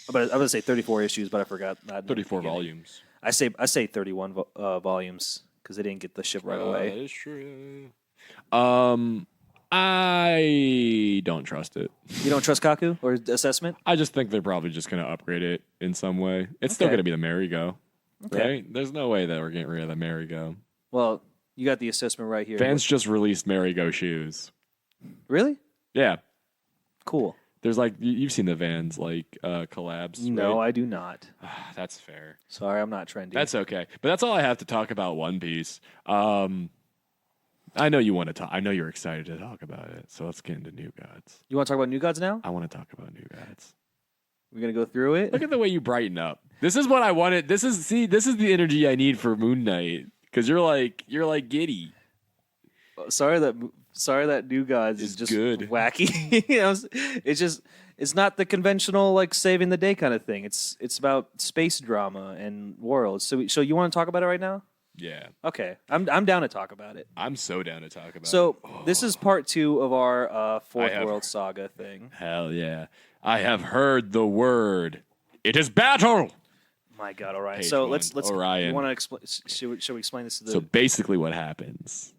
I'm gonna say 34 issues, but I forgot that. 34 volumes. I say 31 volumes because they didn't get the ship right away. That is true. I don't trust it. You don't trust Kaku or assessment? I just think they're probably just going to upgrade it in some way. It's still going to be the Marigo. Okay? There's no way that we're getting rid of the Marigo. Well, you got the assessment right here. Vans just released Marigo shoes. Really? Yeah. Cool. There's like, you've seen the Vans like collabs. No, right? I do not. That's fair. Sorry, I'm not trendy. That's okay. But that's all I have to talk about One Piece. I know you want to talk. I know you're excited to talk about it. So let's get into New Gods. You want to talk about New Gods now? I want to talk about New Gods. We're gonna go through it. Look at the way you brighten up. This is what I wanted. This is the energy I need for Moon Knight because you're like giddy. Sorry that New Gods is just good. Wacky. It's not the conventional like saving the day kind of thing. It's about space drama and worlds. So you want to talk about it right now? Yeah. Okay, I'm down to talk about it. I'm so down to talk about it. So this is part 2 of our Fourth World Saga thing. Hell yeah. I have heard the word. It is battle! My God, all right. Page so one, let's Orion. You want to explain? Should we explain this to the? So basically, what happens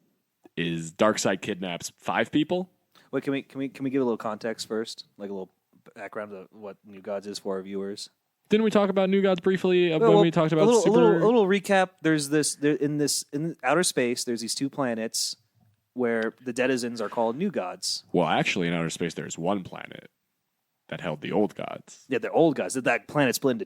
is Darkseid kidnaps 5 people. Wait, can we give a little context first, like a little background of what New Gods is for our viewers? Didn't we talk about New Gods briefly when we talked about a little recap? There's in outer space. There's these 2 planets where the denizens are called New Gods. Well, actually, in outer space, there's one planet that held the old gods. Yeah, they're old gods. That planet split into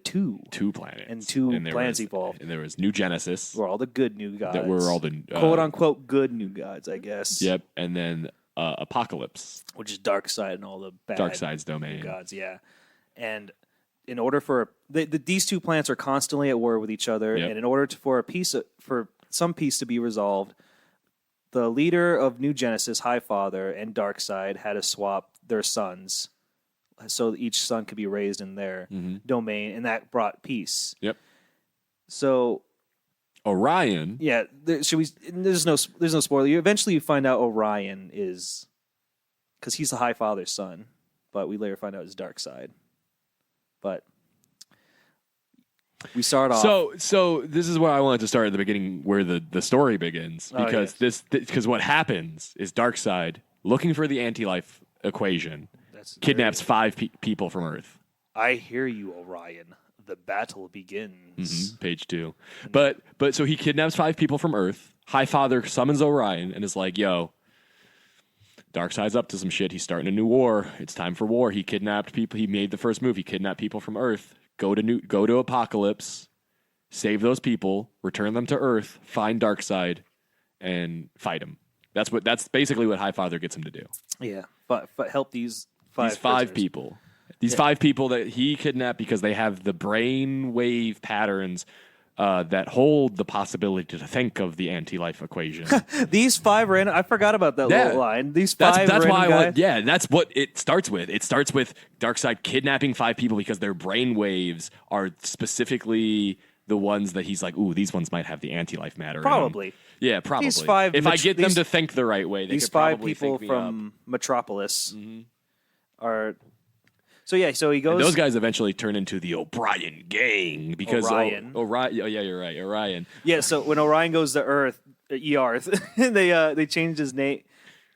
2 planets, and 2 planets evolved. And there was New Genesis. Were all the good New Gods. That were all the quote unquote good New Gods, I guess. Yep, and then Apocalypse, which is Darkseid and all the bad Darkseid's domain New Gods. Yeah, and in order for these 2 planets are constantly at war with each other, and in order for some peace to be resolved, the leader of New Genesis, Highfather, and Darkseid had to swap their sons, so each son could be raised in their domain, and that brought peace. Yep. So Orion. Yeah, there's no spoiler. Eventually, you find out Orion is because he's the Highfather's son, but we later find out it's Darkseid. But we start off. So this is where I wanted to start at the beginning, where the story begins, because because what happens is Darkseid, looking for the anti-life equation, kidnaps 5 people from Earth. I hear you, Orion. The battle begins. Page 2. But so he kidnaps 5 people from Earth. Highfather summons Orion and is like, "Yo, Darkseid's up to some shit. He's starting a new war. It's time for war." He kidnapped people. He made the first move. He kidnapped people from Earth. Go to Apocalypse, save those people, return them to Earth, find Darkseid, and fight him. That's basically what Highfather gets him to do. Yeah, but help these 5 people. These 5 people that he kidnapped because they have the brain wave patterns that hold the possibility to think of the anti-life equation. These 5 random. I forgot about that little line. These 5 that's why random guys. that's what it starts with. It starts with Darkseid kidnapping 5 people because their brain waves are specifically the ones that he's like, ooh, these ones might have the anti-life matter. Probably. Yeah, probably. These 5 if I get them to think the right way, they these could 5 probably people think me from up. Metropolis are. So yeah, so he goes. And those guys eventually turn into the O'Brien gang because Orion. Orion. Oh yeah, you're right, Orion. Yeah, so when Orion goes to Earth, Earth, they changed his name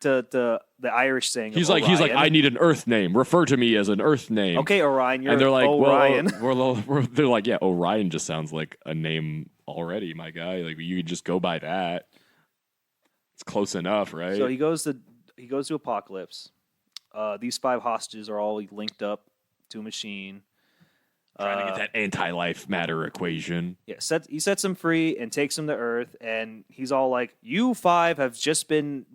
to the Irish saying. He's like, I need an Earth name. Refer to me as an Earth name. Okay, Orion. You're and they're like, Orion. They're like, yeah, Orion just sounds like a name already, my guy. Like you could just go by that. It's close enough, right? So he goes to Apocalypse. These 5 hostages are all linked up to a machine. Trying to get that anti-life matter equation. Yeah, he sets them free and takes them to Earth, and he's all like, "You 5 have just been,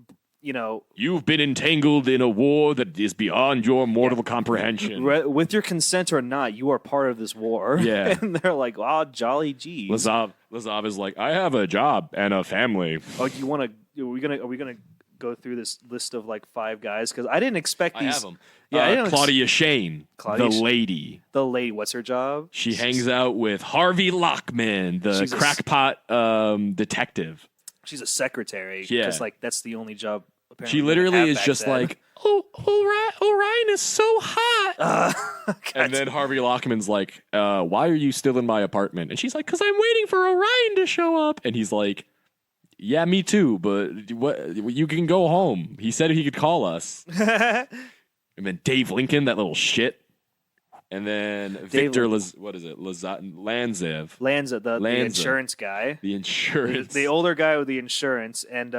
You've been entangled in a war that is beyond your mortal comprehension. With your consent or not, you are part of this war." Yeah. And they're like, "Oh, jolly geez." Lazav is like, I have a job and a family. Oh, do you want to? Are we gonna go through this list of like 5 guys? Because I didn't expect these. I have them. Yeah, Claudia Shane, the lady. The lady. What's her job? She hangs out with Harvey Lockman, the crackpot detective. She's a secretary. Yeah. Because like that's the only job. Apparently She literally is back just then. like, oh, Orion is so hot. And then Harvey Lockman's like, why are you still in my apartment? And she's like, because I'm waiting for Orion to show up. And he's like, yeah, me too, but what? You can go home. He said he could call us. And then Dave Lincoln, that little shit. And then Victor, Lanzev. The insurance guy. The insurance. The older guy with the insurance. And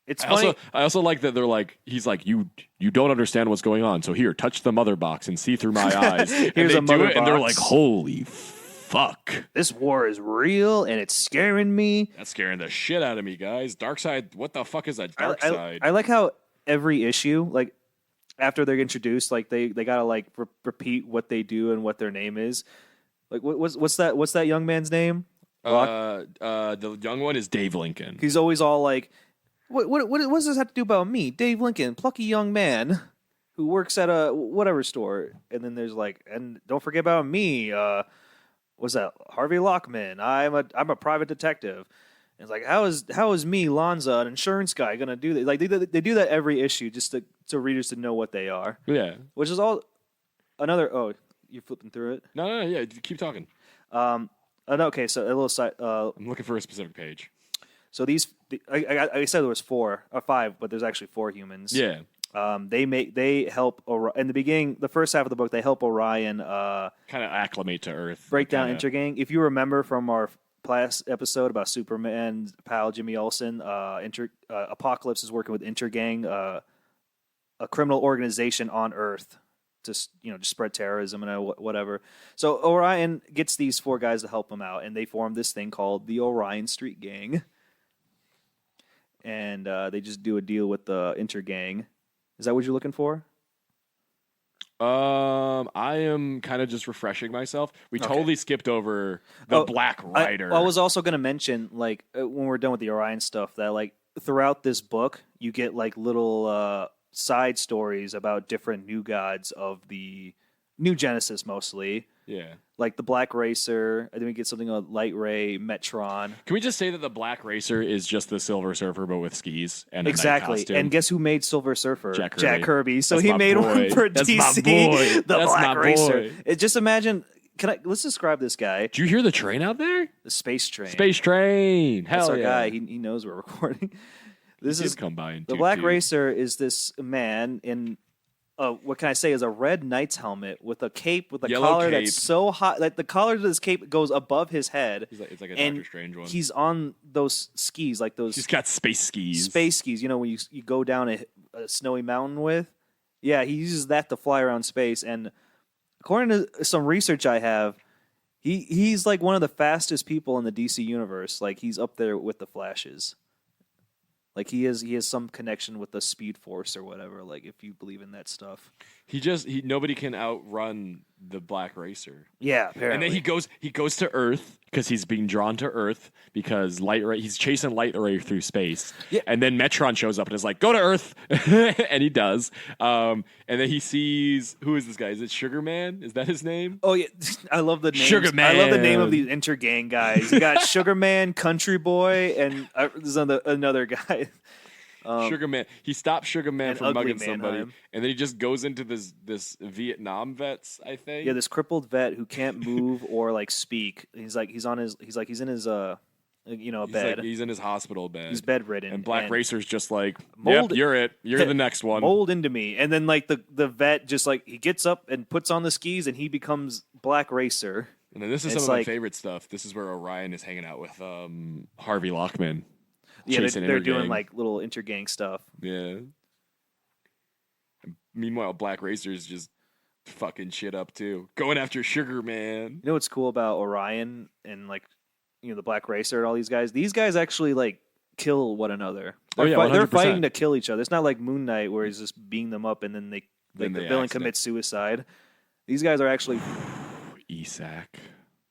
it's funny. I also like that they're like, he's like, you don't understand what's going on. So here, touch the mother box and see through my eyes. Here's a mother box. And they're like, holy fuck. This war is real and it's scaring me. That's scaring the shit out of me, guys. Darkseid, what the fuck is that Darkseid? I like how every issue, like, after they're introduced, like they gotta like repeat what they do and what their name is. Like what's that young man's name? The young one is Dave Lincoln. He's always all like, what does this have to do about me, Dave Lincoln, plucky young man who works at a whatever store? And then there's like, and don't forget about me. What's that? Harvey Lockman. I'm a private detective. And it's like, how is me, Lonza, an insurance guy, gonna do that? Like they do that every issue just to readers to know what they are. Yeah. Which is all another. Oh, you're flipping through it. No, yeah. Keep talking. Okay, so a little side. I'm looking for a specific page. So I said there was 4 or 5, but there's actually 4 humans. Yeah. They help in the beginning, the first half of the book. They help Orion kind of acclimate to Earth, break down Intergang. If you remember from our last episode about Superman's pal Jimmy Olsen, Apocalypse is working with Intergang, a criminal organization on Earth to just spread terrorism and whatever. So Orion gets these 4 guys to help him out, and they form this thing called the Orion Street Gang. And they just do a deal with the Intergang. Is that what you're looking for? I am kind of just refreshing myself. We totally skipped over the Black Rider. I was also going to mention, like, when we're done with the Orion stuff, that like throughout this book, you get like little side stories about different new gods of the New Genesis, mostly. Yeah. Like the Black Racer. I think we get something on Light Ray, Metron. Can we just say that the Black Racer is just the Silver Surfer, but with skis and a night exactly? costume? And guess who made Silver Surfer? Jack Kirby. So That's he my made boy. one for That's DC. my boy. The That's Black my Racer. boy. Just imagine. Let's describe this guy. Do you hear the train out there? The space train. Space train. Hell That's our yeah. guy. He knows we're recording. This is come by in the Black Racer is this man in what can I say is a red knight's helmet with a cape with a Yellow collar cape. that's so hot that the collar to this cape goes above his head. It's like a and Doctor Strange one. He's on those skis, like those. He's got space skis. Space skis. You know when you go down a snowy mountain with. Yeah, he uses that to fly around space. And according to some research I have, he's like one of the fastest people in the DC universe. Like he's up there with the Flashes. Like he has some connection with the Speed Force or whatever. Like if you believe in that stuff. Nobody can outrun the Black Racer. Yeah, apparently. And then he goes to Earth because he's being drawn to Earth because he's chasing Light Ray through space. Yeah. And then Metron shows up and is like, go to Earth. And he does. And then he sees, who is this guy? Is it Sugar Man? Is that his name? Oh, yeah. I love the name. Sugar Man. I love the name of these intergang guys. You got Sugar Man, Country Boy, and there's another guy. Sugar Man. He stops Sugar Man and from Ugly mugging somebody, Mannheim. and then he just goes into this Vietnam vets, I think. Yeah, this crippled vet who can't move or like speak. He's in his bed. He's in his hospital bed. He's bedridden. And Black Racer's just like, Mold- yep, you're it. You're the next one. Mold into me. And then like the vet just like he gets up and puts on the skis and he becomes Black Racer. And then this is some of my favorite stuff. This is where Orion is hanging out with Harvey Lockman. Yeah, they're doing intergang. like little intergang stuff. Yeah. Meanwhile, Black Racer's just fucking shit up too, going after Sugar Man. You know what's cool about Orion and like the Black Racer and all these guys? These guys actually like kill one another. They're fighting to kill each other. It's not like Moon Knight where he's just beating them up and then the villain commits suicide. These guys are actually Isak.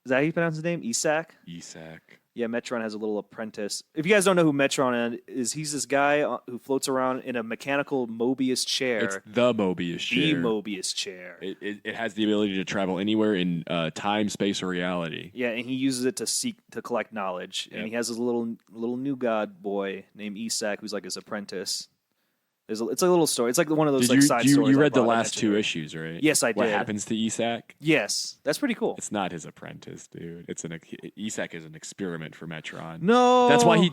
Is that how you pronounce his name? Isak? Isak. Yeah, Metron has a little apprentice. If you guys don't know who Metron is, he's this guy who floats around in a mechanical Mobius chair. It's the Mobius chair. The Mobius chair. It has the ability to travel anywhere in time, space, or reality. Yeah, and he uses it to collect knowledge. Yep. And he has this little new god boy named Isak who's like his apprentice. It's a little story. It's like one of those side stories. You read the last two issues, right? Yes, I did. What happens to Isak? Yes, that's pretty cool. It's not his apprentice, dude. Isak is an experiment for Metron. No, that's why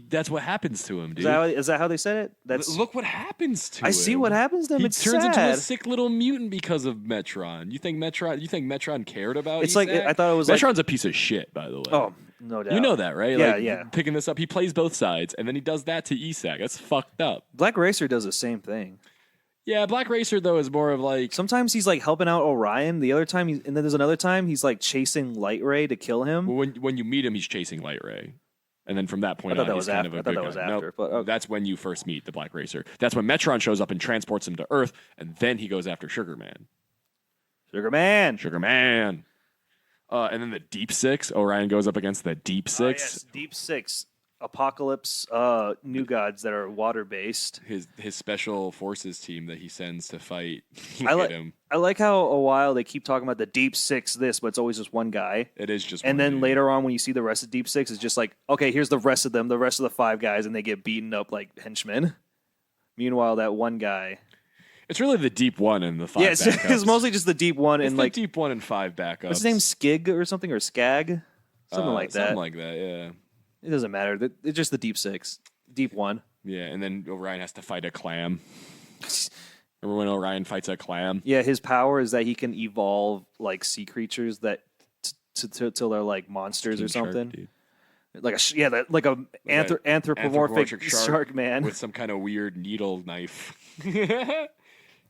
that's what happens to him, dude. Is that how they said it? Look what happens to him. I see what happens to him. He it's turns sad. into a sick little mutant because of Metron. You think Metron cared about? It's Isak? like I thought it was Metron's a piece of shit, by the way. Oh, no doubt. You know that, right? Yeah, like, yeah. Picking this up, he plays both sides, and then he does that to Isak. That's fucked up. Black Racer does the same thing. Yeah, Black Racer though is more of like sometimes he's like helping out Orion. The other time, and then there's another time he's like chasing Light Ray to kill him. Well, when you meet him, he's chasing Light Ray, and then from that point on, he's kind of a good guy. After, but that's when you first meet the Black Racer. That's when Metron shows up and transports him to Earth, and then he goes after Sugar Man. Sugar Man. And then the Deep Six. Orion goes up against the Deep Six. Yes, Deep Six. Apocalypse new gods that are water based. His special forces team that he sends to fight. I like how a while they keep talking about the Deep Six but it's always just one guy. It is just and one then dude. Later on when you see the rest of Deep Six, it's just like, okay, here's the rest of them, the rest of the five guys, and they get beaten up like henchmen. Meanwhile, that one guy. It's really the Deep One and the five backups. It's mostly just the Deep One and the Deep One and five backups. What's his name? Skig or something? Or Skag? Something like that. Something like that, yeah. It doesn't matter. It's just the Deep Six. Deep One. Yeah, and then Orion has to fight a clam. Remember when Orion fights a clam? Yeah, his power is that he can evolve like sea creatures that till they're like monsters or something. Shark, like a anthropomorphic shark man with some kind of weird needle knife.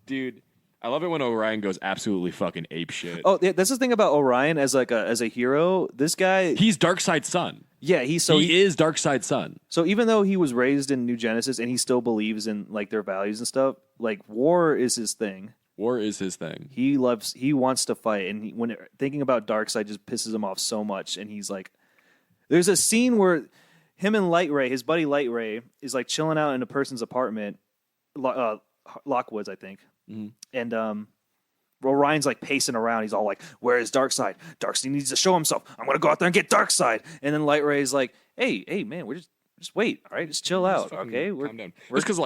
Dude, I love it when Orion goes absolutely fucking ape shit. Oh, that's the thing about Orion as a hero. This guy, he's Darkseid's son. Yeah, he is Darkseid's son. So even though he was raised in New Genesis and he still believes in like their values and stuff, like war is his thing. War is his thing. He wants to fight, and when thinking about Darkseid just pisses him off so much. And he's like, there's a scene where him and Light Ray, his buddy Light Ray, is like chilling out in a person's apartment, Lockwood's, I think. Mm-hmm. And Orion's like pacing around. He's all like, "Where is Darkseid? Darkseid needs to show himself. I'm gonna go out there and get Darkseid." And then Light Ray's like, "Hey, man, we're just wait, all right, just chill out, okay? Calm down." Just because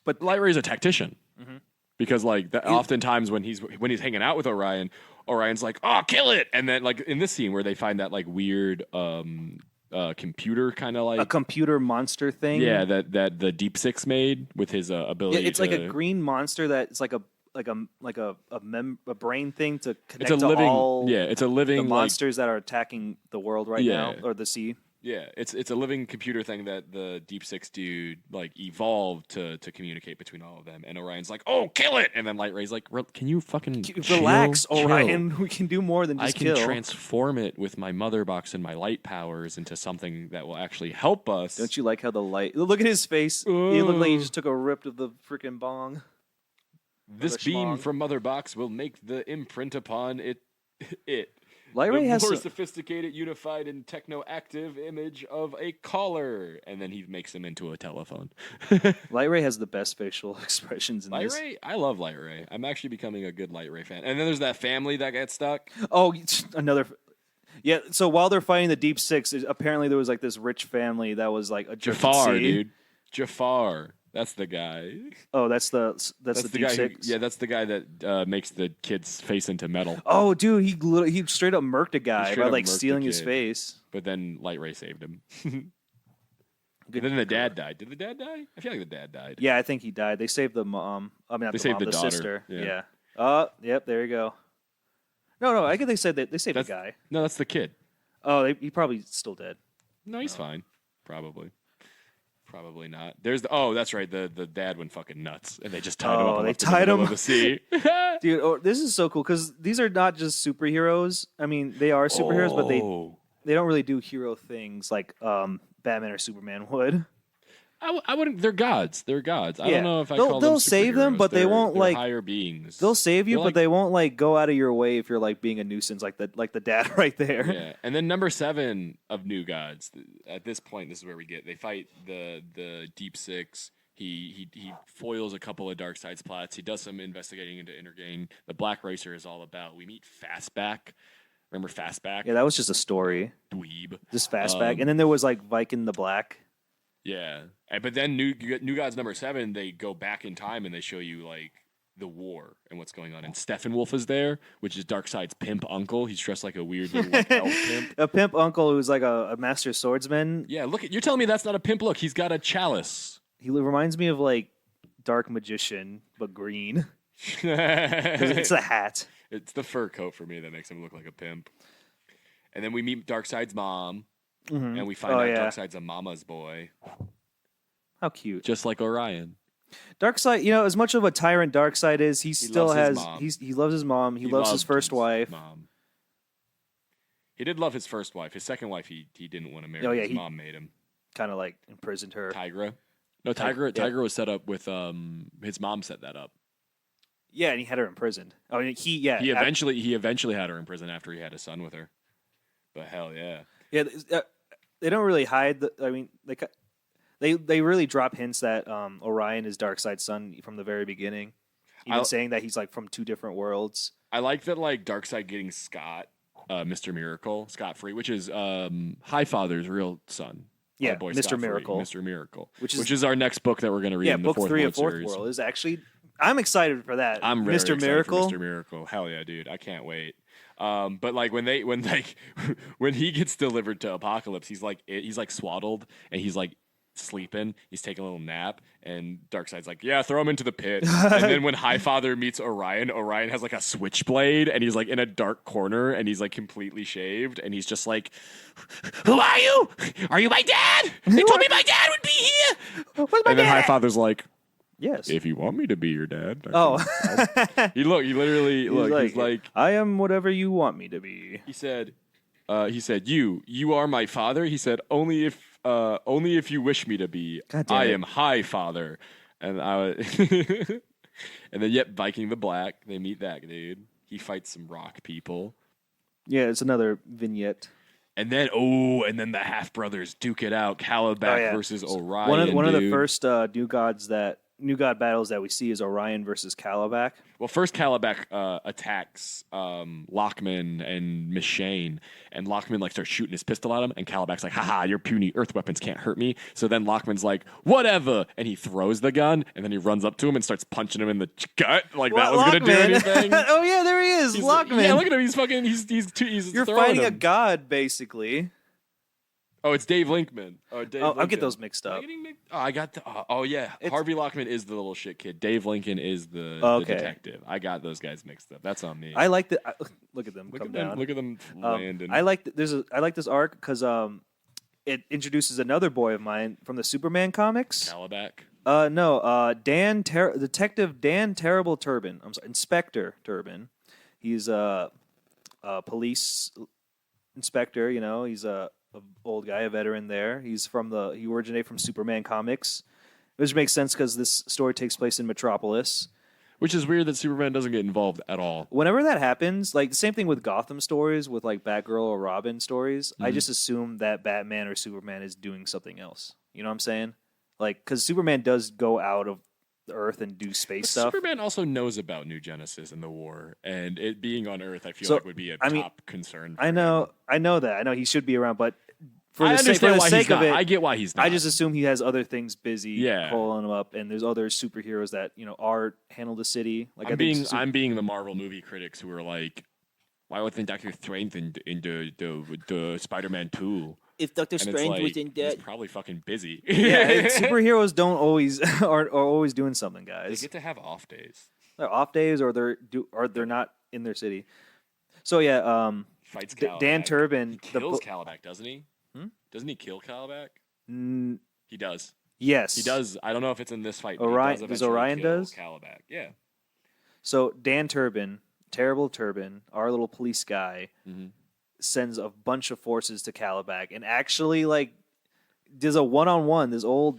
but Light Ray's a tactician. Mm-hmm. Because oftentimes when he's hanging out with Orion's like, "Oh, kill it!" And then like in this scene where they find that like weird computer kind of like a computer monster thing. Yeah, that the Deep Six made with his ability. Yeah, it's like a green monster that's like a brain thing to connect it's a living, all it's a living the monsters that are attacking the world right now or the sea. Yeah, it's a living computer thing that the Deep Six dude like evolved to communicate between all of them. And Orion's like, "Oh, kill it!" And then Light Ray's like, "Can you fucking relax, chill? Orion? We can do more than just kill. I can transform it with my mother box and my light powers into something that will actually help us." Don't you like how the light? Look at his face. He looked like he just took a rip of the freaking bong. This the beam schlong. from Mother Box will make the imprint upon it. Light The Ray has more some- sophisticated, unified, and techno-active image of a collar, and then he makes him into a telephone. Light Ray has the best facial expressions in Light this. Ray, I love Light Ray. I'm actually becoming a good Light Ray fan. And then there's that family that gets stuck. Oh, another. Yeah, so while they're fighting the Deep Six, apparently there was like this rich family that was like a jerk at Jafar, sea. dude. Jafar. That's the guy. Oh, that's the Deep guy. Six. That's the guy that makes the kid's face into metal. Oh, dude, he straight up murked a guy straight by up like murked the stealing his kid. face. But then Light Ray saved him. Good And then the girl. dad died. Did the dad die? I feel like the dad died. Yeah, I think he died. They saved the mom. I mean, not They the saved mom, the the daughter. sister. Yeah. Yep. There you go. No. I guess they said they saved the guy. No, that's the kid. Oh, he probably still dead. No, he's fine. Probably not. There's that's right. The dad went fucking nuts, and they just tied him up. Oh, and they left him in tied the middle him. of the sea. Dude, this is so cool because these are not just superheroes. I mean, they are superheroes, but they don't really do hero things like Batman or Superman would. I wouldn't. They're gods. They're gods. I Yeah. don't know if I They'll- call them they'll save them, superheroes. but they won't, They're like- higher beings. They'll save you, They're but like- they won't like go out of your way if you're like being a nuisance, like the dad right there. Yeah, and then number 7 of New Gods. At this point, this is where we get. They fight the Deep Six. He foils a couple of Darkseid's plots. He does some investigating into Intergang. The Black Racer is all about. We meet Fastback. Remember Fastback? Yeah, that was just a story, Dweeb. just fastback, and then there was like Viking the Black. Yeah, but then New Gods number 7, they go back in time and they show you like the war and what's going on. And Steppenwolf is there, which is Darkseid's pimp uncle. He's dressed like a weird little like, elf pimp. A pimp uncle who's like a master swordsman. Yeah, you're telling me that's not a pimp? Look, he's got a chalice. He reminds me of like Dark Magician, but green. 'Cause it's a hat. It's the fur coat for me that makes him look like a pimp. And then we meet Darkseid's mom, and we find out Darkseid's a mama's boy, How cute. just like Orion. Darkseid, as much of a tyrant Darkseid is, he still loves his has. mom. He loves his mom. He loves his loved first wife. Mom. He did love his first wife. His second wife, he didn't want to marry. Oh, yeah, his he- mom made him. Kind of like imprisoned her. Tigra. No, Tigra, yeah. Tigra was set up with his mom set that up. Yeah, and he had her imprisoned. Oh, and He eventually had her in prison after he had a son with her. But hell yeah. Yeah, they don't really hide. I mean, they really drop hints that Orion is Darkseid's son from the very beginning. Even saying that he's like from two different worlds. I like that like Darkseid getting Scott, Mr. Miracle, Scott Free, which is Highfather's real son. Yeah, Our boy Mr. Scott Free, Miracle. Mr. Miracle, Which which is- is our next book that we're going to read. Yeah, in the book fourth 3 of Fourth series. World is actually. I'm excited for that. I'm very Mr. excited Miracle. for Mr. Miracle. Hell yeah, dude! I can't wait. But like when he gets delivered to Apocalypse, he's like swaddled and he's like sleeping. He's taking a little nap, and Darkseid's like, "Yeah, throw him into the pit." And then when Highfather meets Orion, Orion has like a switchblade, and he's like in a dark corner, and he's like completely shaved, and he's just like, "Who are you? Are you my dad? They told me my dad would be here." Where's my And then dad? Highfather's like, Yes. "If you want me to be your dad." Oh. He literally he's like I am whatever you want me to be. he said you are my father. He said only if you wish me to be. God damn I it. am High Father. And and then Viking the Black, they meet that dude. He fights some rock people. Yeah, it's another vignette. And then the half brothers duke it out. Calabac versus Orion. One of the dude. first New God battles that we see is Orion versus Calabac. Well, first Calabac attacks Lockman and Miss Shane, and Lockman like starts shooting his pistol at him, and Calabac's like, "Haha, your puny earth weapons can't hurt me." So then Lockman's like, "Whatever," and he throws the gun, and then he runs up to him and starts punching him in the gut, like that was gonna do anything. Oh yeah, there he is, Lockman. Yeah, look at him. He's fucking. He's You're throwing fighting a him. god, basically. Oh, it's Dave Linkman. Oh, Dave. Oh, I Lincoln. get those mixed Am I up. getting mixed? Oh, I got the. Oh yeah, Harvey Lockman is the little shit kid. Dave Lincoln is the Okay. detective. I got those guys mixed up. That's on me. I like the look at them Look come at them. down. Look at them landing. I like this arc because it introduces another boy of mine from the Superman comics. Calabac. Detective Dan Terrible Turban. I'm sorry, Inspector Turban. He's a police inspector. He's a old guy, a veteran there. He originated from Superman comics, which makes sense because this story takes place in Metropolis. Which is weird that Superman doesn't get involved at all. Whenever that happens, like the same thing with Gotham stories, with like Batgirl or Robin stories, I just assume that Batman or Superman is doing something else. You know what I'm saying? Like, because Superman does go out of the Earth and do space But stuff. Superman also knows about New Genesis and the war, and it being on Earth, I feel like would be a top concern. For I him. know that. I know he should be around, but for I the understand why sake he's of not. it, I get why he's not. I just assume he has other things busy Yeah. pulling him up, and there's other superheroes that are handle the city. Like I'm being the Marvel movie critics who are like, why wasn't Doctor Strange in the Spider-Man 2? If Doctor And Strange it's was like, in that, he's probably fucking busy. superheroes don't always are always doing something, They guys. get to have off days. They're off days, or they're not in their city. So yeah, Fights Calabac. Dan Turbin He kills Calabac, doesn't he? Doesn't he kill Calabac? He does. Yes, He does. I don't know if it's in this fight. But Orion- he does does Orion eventually does? kill Calabac. Yeah. So Dan Turbin, terrible Turbin, our little police guy, sends a bunch of forces to Calabac and actually like does a one-on-one. This old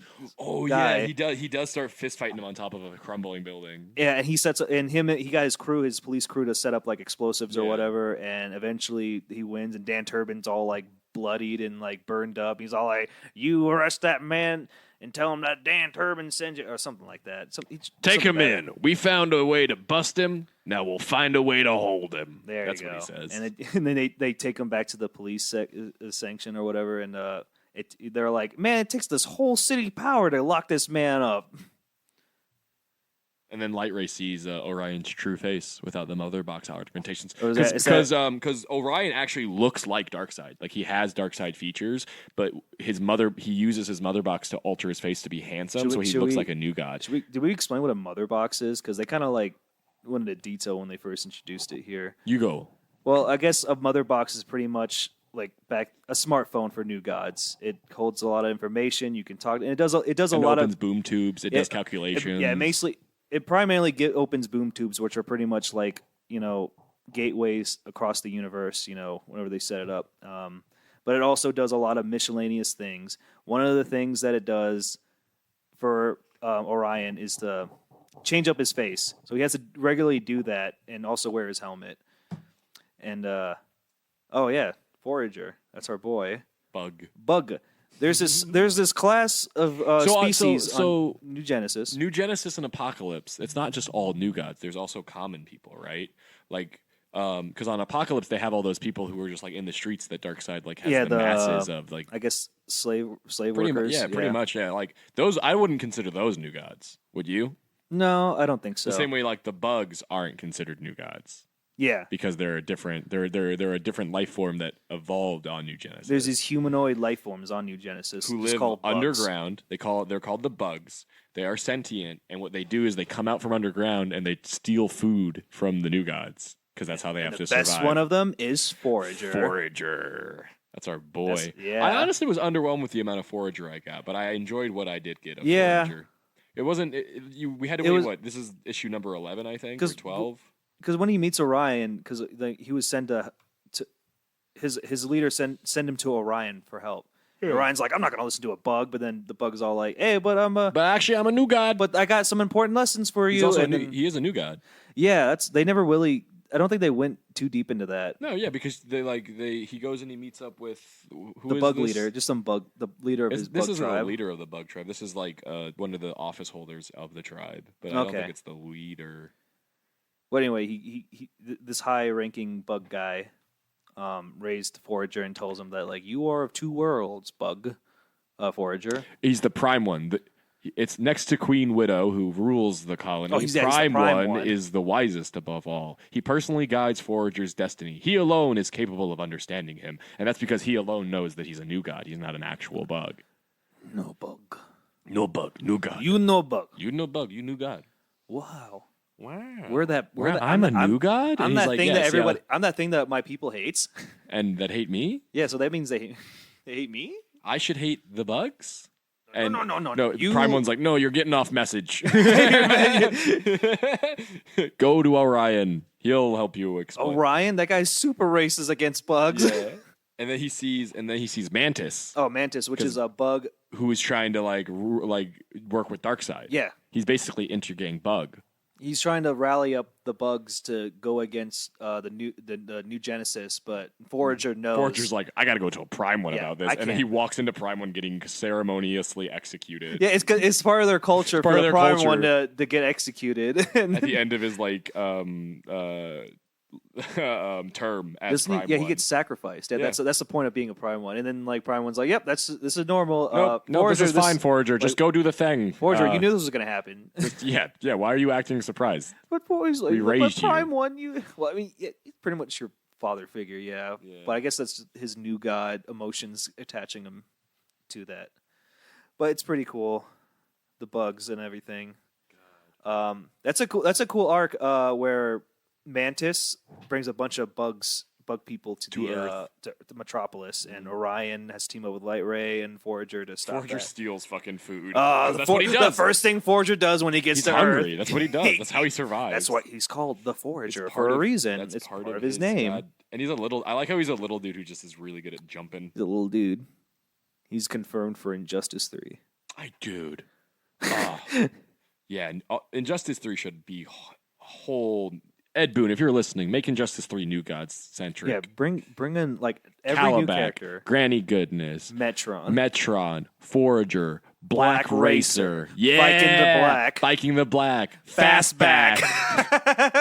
guy. Yeah, he does start fist fighting him on top of a crumbling building. Yeah, and he he got his crew, his police crew, to set up like explosives or Yeah. whatever, and eventually he wins. And Dan Turbin's all like bloodied and like burned up. He's all like, "You arrest that man and tell him that Dan Turbin sends you," or something like that. Take him in. We found a way to bust him. Now we'll find a way to hold him. That's what he says. And then they take him back to the police sanction or whatever, and they're like, "Man, it takes this whole city power to lock this man up." And then Light Ray sees Orion's true face without the mother box augmentations. Or is Because Orion actually looks like Darkseid. Like he has Darkseid features, but he uses his mother box to alter his face to be handsome, so he looks like a new god. Did we explain what a mother box is? Because they kind of like went into detail when they first introduced it here. You go. Well, I guess a mother box is pretty much like a smartphone for new gods. It holds a lot of information. You can talk, and it does a lot opens of boom tubes. It does calculations. It primarily opens boom tubes, which are pretty much like gateways across the universe. Whenever they set it up, but it also does a lot of miscellaneous things. One of the things that it does for Orion is to change up his face, so he has to regularly do that, and also wear his helmet. And Forager, that's our boy. Bug. There's this class of species on New Genesis. New Genesis and Apocalypse, it's not just all new gods. There's also common people, right? Like, because on Apocalypse they have all those people who are just like in the streets that Darkseid like has the masses of, like, I guess slave pretty workers. Pretty much. Like those, I wouldn't consider those new gods. Would you? No, I don't think so. The same way, like the bugs aren't considered new gods. Yeah, because they're a different life form that evolved on New Genesis. There's these humanoid life forms on New Genesis who live underground. They're called the bugs. They are sentient, and what they do is they come out from underground and they steal food from the new gods because that's how they have to survive. The best one of them is Forager. That's our boy. Yeah. I honestly was underwhelmed with the amount of Forager I got, but I enjoyed what I did get of Forager. It wasn't. We had to wait. What? This is issue number 11, I think, or 12. Because when he meets Orion, because he was sent to his leader send him to Orion for help. Yeah. Orion's like, I'm not gonna listen to a bug, but then the bug's all like, hey, but actually I'm a new god. But I got some important lessons for you. He's also he is a new god. Yeah, they never really. I don't think they went too deep into that. No, yeah, because he goes and he meets up with the bug leader, just some bug, the leader of his bug tribe. This isn't a leader of the bug tribe. This is like one of the office holders of the tribe, but I don't think it's the leader. Well, anyway, he this high-ranking bug guy raised Forager and tells him that, like, you are of two worlds, Bug, Forager. He's the prime one. It's next to Queen Widow, who rules the colony. He's the prime one is the wisest above all. He personally guides Forager's destiny. He alone is capable of understanding him, and that's because he alone knows that he's a new god. He's not an actual bug. No bug. No bug. New god. You know bug. You know bug. You new god. Wow. I'm a new god. I'm that thing that everybody. I'm that thing that my people hates. And that hate me. Yeah, so that means they hate me. I should hate the bugs. And no. Prime One's like, no, you're getting off message. Go to Orion. He'll help you explain. Orion, that guy's super racist against bugs. Yeah. And then he sees Mantis. Oh, Mantis, which is a bug who is trying to work with Darkseid. Yeah. He's basically intergang bug. He's trying to rally up the bugs to go against the new Genesis, but Forager knows. Forager's like, I got to go to a Prime One Yeah, about this, I and then can't. he walks into Prime One getting ceremoniously executed. Yeah, it's part of their culture part for of the their Prime culture. One to get executed. At the end of his term as Prime he One. gets sacrificed. Yeah, Yeah. that's the point of being a Prime One. And then like Prime One's like, yep, this is normal. Nope, Forager, this is fine, Forager. Just go do the thing. Forager, you knew this was gonna happen. Yeah. Why are you acting surprised? But Forager's like, We raised but Prime you. One, you. Well, I mean, it's pretty much your father figure, yeah. But I guess that's his new god emotions attaching him to that. But it's pretty cool, the bugs and everything. That's a cool arc where Mantis brings a bunch of bug people to Earth. To Metropolis, and Orion has to team up with Light Ray and Forager to stop Forager that. steals fucking food. That's what he The does. first thing Forager does when he gets He's to hungry. Earth. That's what he does. That's how he survives. That's why he's called the It's Forager part for a of- reason. That's It's part of his name. And he's a little. I like how he's a little dude who just is really good at jumping. The little dude. He's confirmed for Injustice 3. Dude. Yeah. Injustice 3 should be whole. Ed Boon, if you're listening, make Injustice 3 New Gods centric. Yeah, bring in like every new Calabac, character. Granny Goodness, Metron, Forager, Black Black Racer, yeah, Viking the Black, Fastback,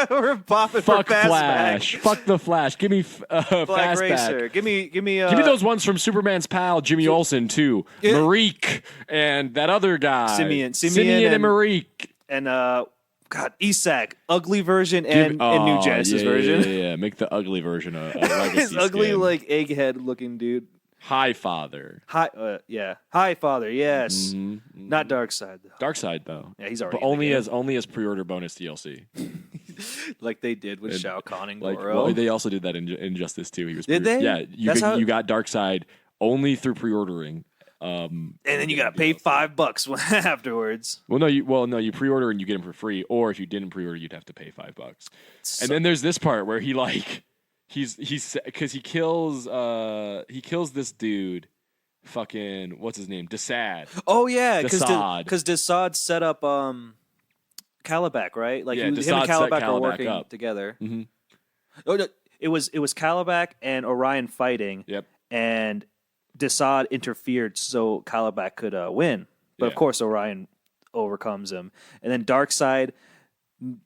We're bopping fuck for Flash, fuck the Flash. Give me Black Fastback. Racer. Give me Give me those ones from Superman's pal, Jimmy Olsen, too. Yeah. Marique and that other guy. Simeon and Marique. and God, Isak, ugly version and new Genesis version. Yeah. Make the ugly version a legacy His ugly skin. like egghead looking dude. High Father. Hi Father, yes. Not Darkseid though. Darkseid, though. Yeah, he's already But in the only as pre-order bonus DLC. like they did with Shao Kahn and Like, Goro. well, they also did that in Injustice 2. He was Did they? Yeah, That's how- you got Darkseid only through pre-ordering. and then you gotta pay $5 afterwards. Well, no, you pre-order and you get him for free, or if you didn't pre-order, you'd have to pay $5. And then there's this part where he like he's because he kills this dude, fucking what's his name, Desaad. Oh yeah, Desaad. because Desaad set up Calabac, right? Like Yeah, him Desaad and set Calabac are Calabac working up. together. Mhm. Oh no, it was Calabac and Orion fighting. Yep. And Desaad interfered so Calabac could win, but of Yeah. course Orion overcomes him, and then Darkseid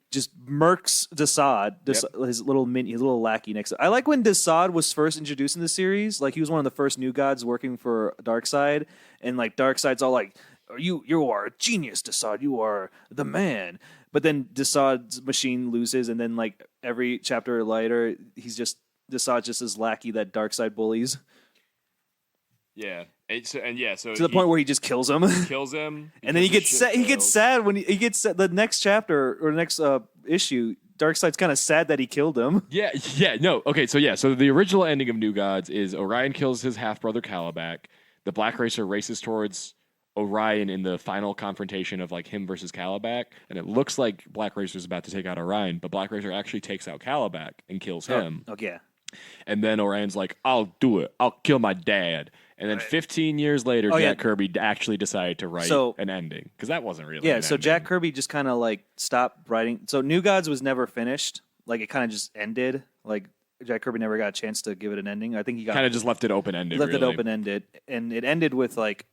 just murks Desaad, his little lackey next to. I like when Desaad was first introduced in the series. Like he was one of the first new gods working for Darkseid, and like Darkseid's all like, "You are a genius, Desaad. You are the man." But then Desaad's machine loses, and then like every chapter later, Desaad's just this lackey that Darkseid bullies Yeah. So to the point where he just kills him. kills him, And then he gets sad. He gets sad when he gets sad. The next chapter or next issue, Darkseid's kind of sad that he killed him. Yeah, no. Okay, so the original ending of New Gods is Orion kills his half-brother Calabac. The Black Racer races towards Orion in the final confrontation of like him versus Calabac, and it looks like Black Racer's about to take out Orion, but Black Racer actually takes out Calabac and kills him. Okay. And then Orion's like, "I'll do it. I'll kill my dad." And then 15 years later, Jack Kirby actually decided to write an ending because that wasn't really. Yeah. an So ending. Jack Kirby just kind of like stopped writing. So New Gods was never finished. Like it kind of just ended. Like Jack Kirby never got a chance to give it an ending. I think he got kind of just left it open-ended. left it really. open-ended, and it ended with like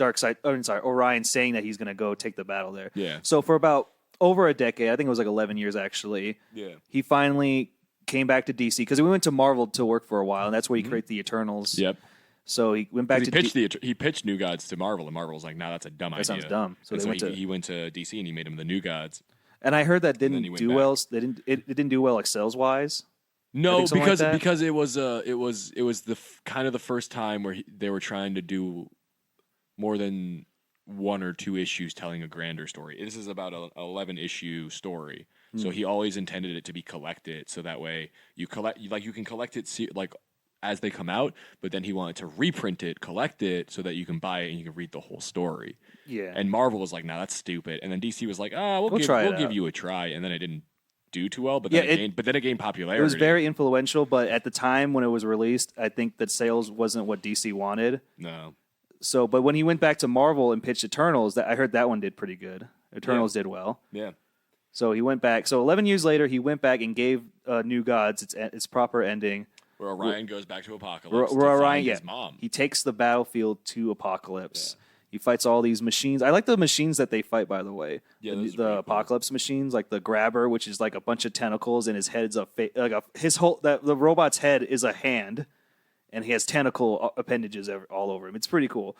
Orion saying that he's going to go take the battle there. Yeah. So for about over a decade, I think it was like 11 years actually. Yeah. He finally came back to DC because we went to Marvel to work for a while, and that's where he created the Eternals. Yep. So he went back to He pitched New Gods to Marvel, and Marvel was like, "Nah, that's a dumb idea." That sounds dumb. So And they went to he went to DC and he made him the New Gods. and I heard that then didn't he went do back. well. It didn't do well like sales wise. No, think something like that. because it was the kind of the first time where they were trying to do more than one or two issues telling a grander story. This is about an 11 issue story, so he always intended it to be collected, so that way you can collect it like as they come out, but then he wanted to reprint it, collect it, so that you can buy it and you can read the whole story. Yeah. And Marvel was like, "Nah, that's stupid," and then DC was like, We'll we'll try it give out." you a try," and then it didn't do too well, but Yeah, then it gained popularity. It was very influential, but at the time when it was released, I think that sales wasn't what DC wanted. no. So, but when he went back to Marvel and pitched Eternals, I heard that one did pretty good. Eternals did well. Yeah. So he went back. So 11 years later, he went back and gave New Gods its proper ending. Where Orion goes back to Apocalypse Where to Orion, find his mom. He takes the battlefield to Apocalypse. Yeah. He fights all these machines. I like the machines that they fight, by the way. Yeah, the Apocalypse machines, like the Grabber, which is like a bunch of tentacles, and his head's the robot's head is a hand, and he has tentacle appendages all over him. It's pretty cool.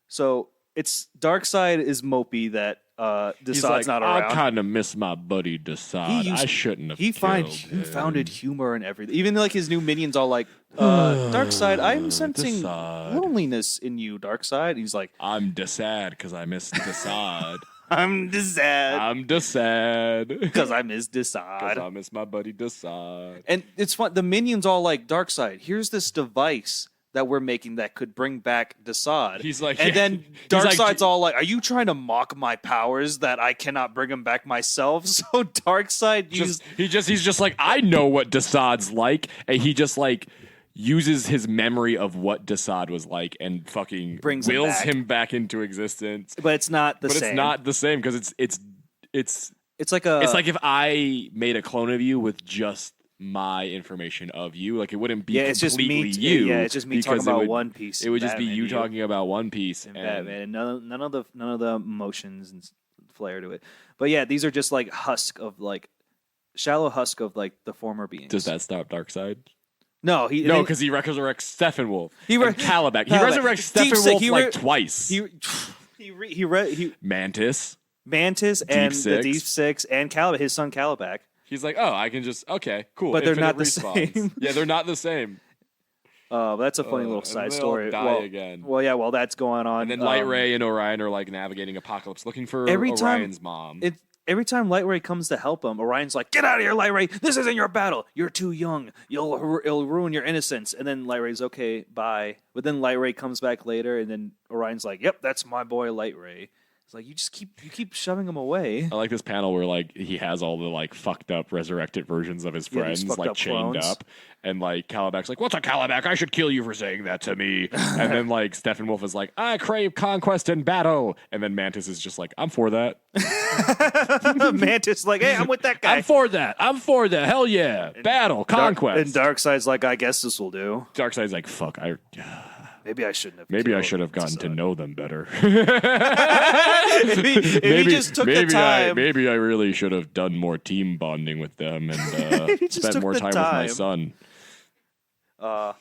So Darkseid is mopey that Desaad's not around. I kind of miss my buddy Desaad. I shouldn't have. He founded humor and everything. Even like his new minions, all like, Darkseid, I'm sensing loneliness in you, Darkseid. He's like, I'm Desaad because I miss Desaad. I'm Desaad because I miss Desaad. Because I miss my buddy Desaad. And it's fun. The minions all like, Darkseid, here's this device that we're making that could bring back Desaad. He's like, and then Darkseid's all like, are you trying to mock my powers that I cannot bring him back myself? So Darkseid he's just like, I know what Desaad's like, and he just like uses his memory of what Desaad was like and fucking wills him back into existence. But it's not the same. But it's not the same because it's like if I made a clone of you with just my information of you, like it wouldn't be completely you. Yeah, it's just me talking about One Piece. It would just be you talking about One Piece and Batman, and none of the emotions and flair to it. But yeah, these are just like shallow husk of like the former beings. Does that stop Darkseid? No, because he resurrects Steppenwolf. And Calabac. He resurrects Steppenwolf like twice. Mantis and the Deep Six and Calabac, his son Calabac. He's like, oh, I can just, okay, cool. But they're not the same. Yeah, they're not the same. That's a funny little side story. Again. Well, yeah, while that's going on. And then Light Ray and Orion are like navigating Apocalypse, looking for Orion's mom. Every time Light Ray comes to help him, Orion's like, get out of here, Light Ray. This isn't your battle. You're too young. It'll ruin your innocence. And then Light Ray's, okay, bye. But then Light Ray comes back later, and then Orion's like, yep, that's my boy Light Ray. It's like you keep shoving him away. I like this panel where like he has all the like fucked up resurrected versions of his friends like chained up, and like Calabac's like, "What's a Calabac? I should kill you for saying that to me." And then like Steppenwolf is like, "I crave conquest and battle," and then Mantis is just like, "I'm for that." Mantis like, "Hey, I'm with that guy. I'm for that. Hell yeah, battle, conquest." And Darkseid's like, "I guess this will do." Darkseid's like, "Fuck, Maybe I shouldn't have. Maybe I should have gotten to know them better. Maybe he just took the time. Maybe I really should have done more team bonding with them and spent more time with my son."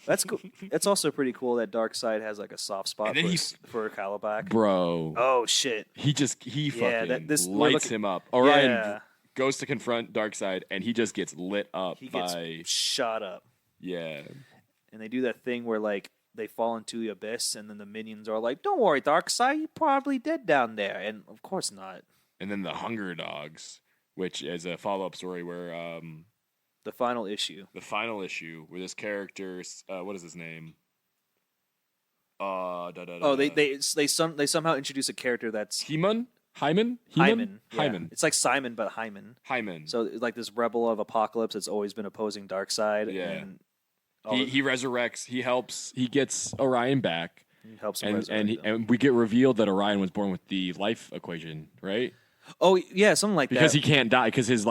That's cool. It's also pretty cool that Darkseid has like a soft spot for Calabac. Bro. Oh shit. He fucking lights him up. Orion goes to confront Darkseid and he just gets lit up. He gets shot up. Yeah. And they do that thing where like they fall into the abyss, and then the minions are like, "Don't worry, Darkseid, you're probably dead down there." And of course not. And then the Hunger Dogs, which is a follow-up story where the final issue where this character, what is his name? They somehow introduce a character that's Hyman. Yeah. It's like Simon, but Hyman. So like this rebel of Apocalypse that's always been opposing Darkseid. Yeah. And he resurrects. He gets Orion back. He helps him resurrect and we get revealed that Orion was born with the life equation, right? Oh yeah, something like because that. Because he can't die because his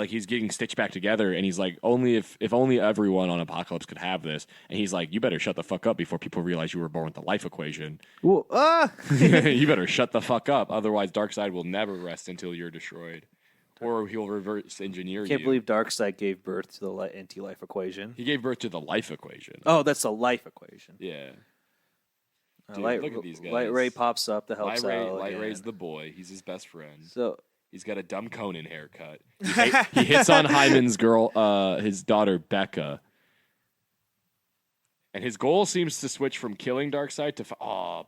he's getting stitched back together, and he's like, only if only everyone on Apocalypse could have this, and he's like, you better shut the fuck up before people realize you were born with the life equation. You better shut the fuck up, otherwise Darkseid will never rest until you're destroyed. Or he'll reverse engineer you. Can't believe Darkseid gave birth to the anti-life equation. He gave birth to the life equation. Oh, that's the life equation. Yeah. Dude, look at these guys. Light Ray pops up to help out. Light Ray's the boy. He's his best friend. So he's got a dumb Conan haircut. He hits on Hyman's girl, his daughter Becca. And his goal seems to switch from killing Darkseid to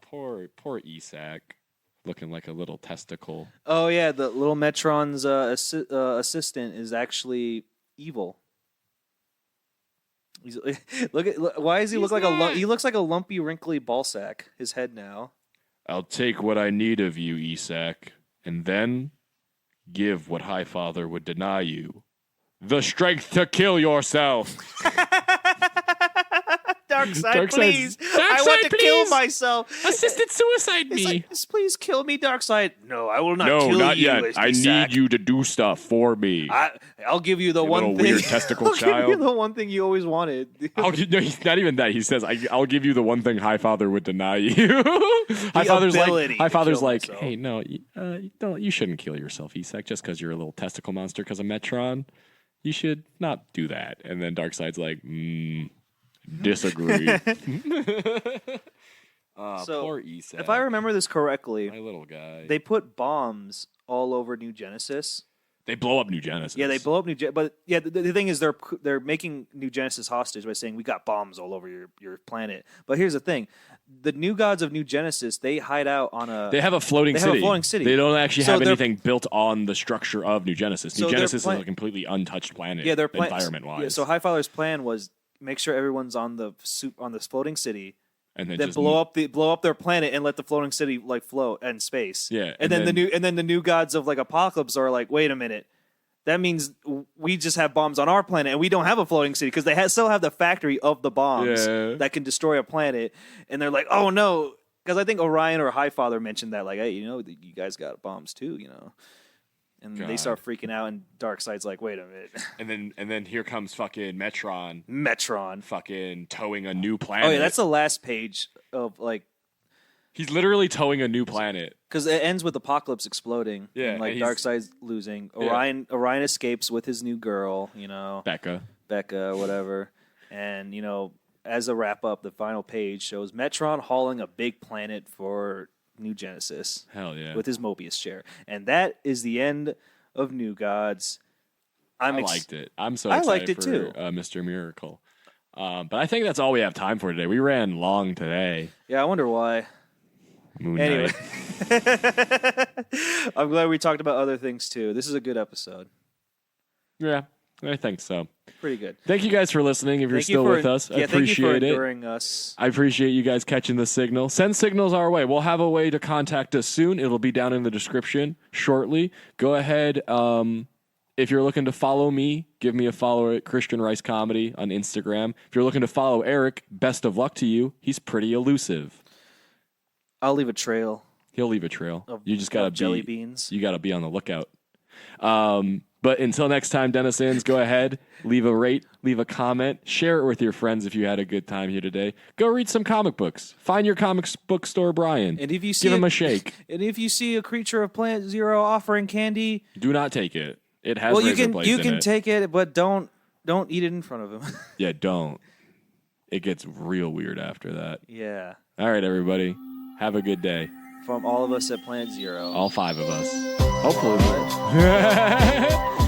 poor Isak. Looking like a little testicle. Oh yeah, the little Metron's assistant is actually evil. Why does he look like he looks like a lumpy, wrinkly ballsack? His head now. I'll take what I need of you, Isak, and then give what Highfather would deny you: the strength to kill yourself. Darkseid, Darkseid's- please. I want to Darkseid, kill please. myself. Assisted suicide It's me. like, just please kill me, Darkseid. No, I will not No, kill not you. yet. I need you to do stuff for me. I'll give you the You one little thing. weird testicle I'll give you child. the one thing you always wanted. No, he's not even that. He says, "I'll give you the one thing Highfather would deny you." Highfather's ability to Highfather's kill like, myself. "Hey, no, you shouldn't kill yourself, Isak, just because you're a little testicle monster because of Metron. You should not do that." And then Darkseid's like, "Disagree." So, poor Isak. if I remember this correctly, my little guy, they put bombs all over New Genesis. they blow up New Genesis. Yeah, they blow up but yeah, the thing is they're making New Genesis hostage by saying we got bombs all over your planet. But here's the thing: the new gods of New Genesis, they hide out on a. They have a floating They city. have a floating city. They don't actually So have they're- anything built on the structure of New Genesis. So New their Genesis plan- is a completely untouched planet. Yeah, their plan environment-wise. Yeah, so Highfather's plan was make sure everyone's on this floating city. and then Then just blow up their planet and let the floating city like float in space. Yeah, and then the new gods of like Apocalypse are like, wait a minute, that means we just have bombs on our planet and we don't have a floating city because they still have the factory of the bombs that can destroy a planet. And they're like, oh no, because I think Orion or Highfather mentioned that like, hey, you guys got bombs too, And they start freaking out, and Darkseid's like, "Wait a minute!" And then here comes fucking Metron, fucking towing a new planet. Oh yeah, that's the last page of like, he's literally towing a new planet. because it ends with Apocalypse exploding. Yeah, and like and he's- Darkseid's losing. Yeah. Orion escapes with his new girl, Becca. whatever, and as a wrap up, the final page shows Metron hauling a big planet for New Genesis. Hell yeah. With his Mobius chair, and that is the end of New Gods. I liked it. I'm so I excited liked it for too. Mr. Miracle. But I think that's all we have time for today. We ran long today. Yeah, I wonder why. Moon Anyway, Knight. I'm glad we talked about other things too. This is a good episode. Yeah, I think so. Pretty good. Thank you guys for listening. If you're Thank still you for, with us, I yeah, thank you for appreciate it. enduring us. I appreciate you guys catching the signal. Send signals our way. We'll have a way to contact us soon. It'll be down in the description shortly. Go ahead. If you're looking to follow me, give me a follow at Christian Rice Comedy on Instagram. If you're looking to follow Eric, best of luck to you. He's pretty elusive. I'll leave a trail. He'll leave a trail. You just gotta of jelly beans. You gotta be on the lookout. But until next time, Dennisons, go ahead, leave a rate, leave a comment, share it with your friends if you had a good time here today. Go read some comic books. Find your comic book store, Brian. And if you see give him a shake. And if you see a creature of Planet Zero offering candy, Do not take it. It has you razor can blades you in can it. take it, but don't eat it in front of him. Yeah, don't. It gets real weird after that. Yeah. All right, everybody. Have a good day. From all of us at Planet Zero. All 5 of us. Hopefully more.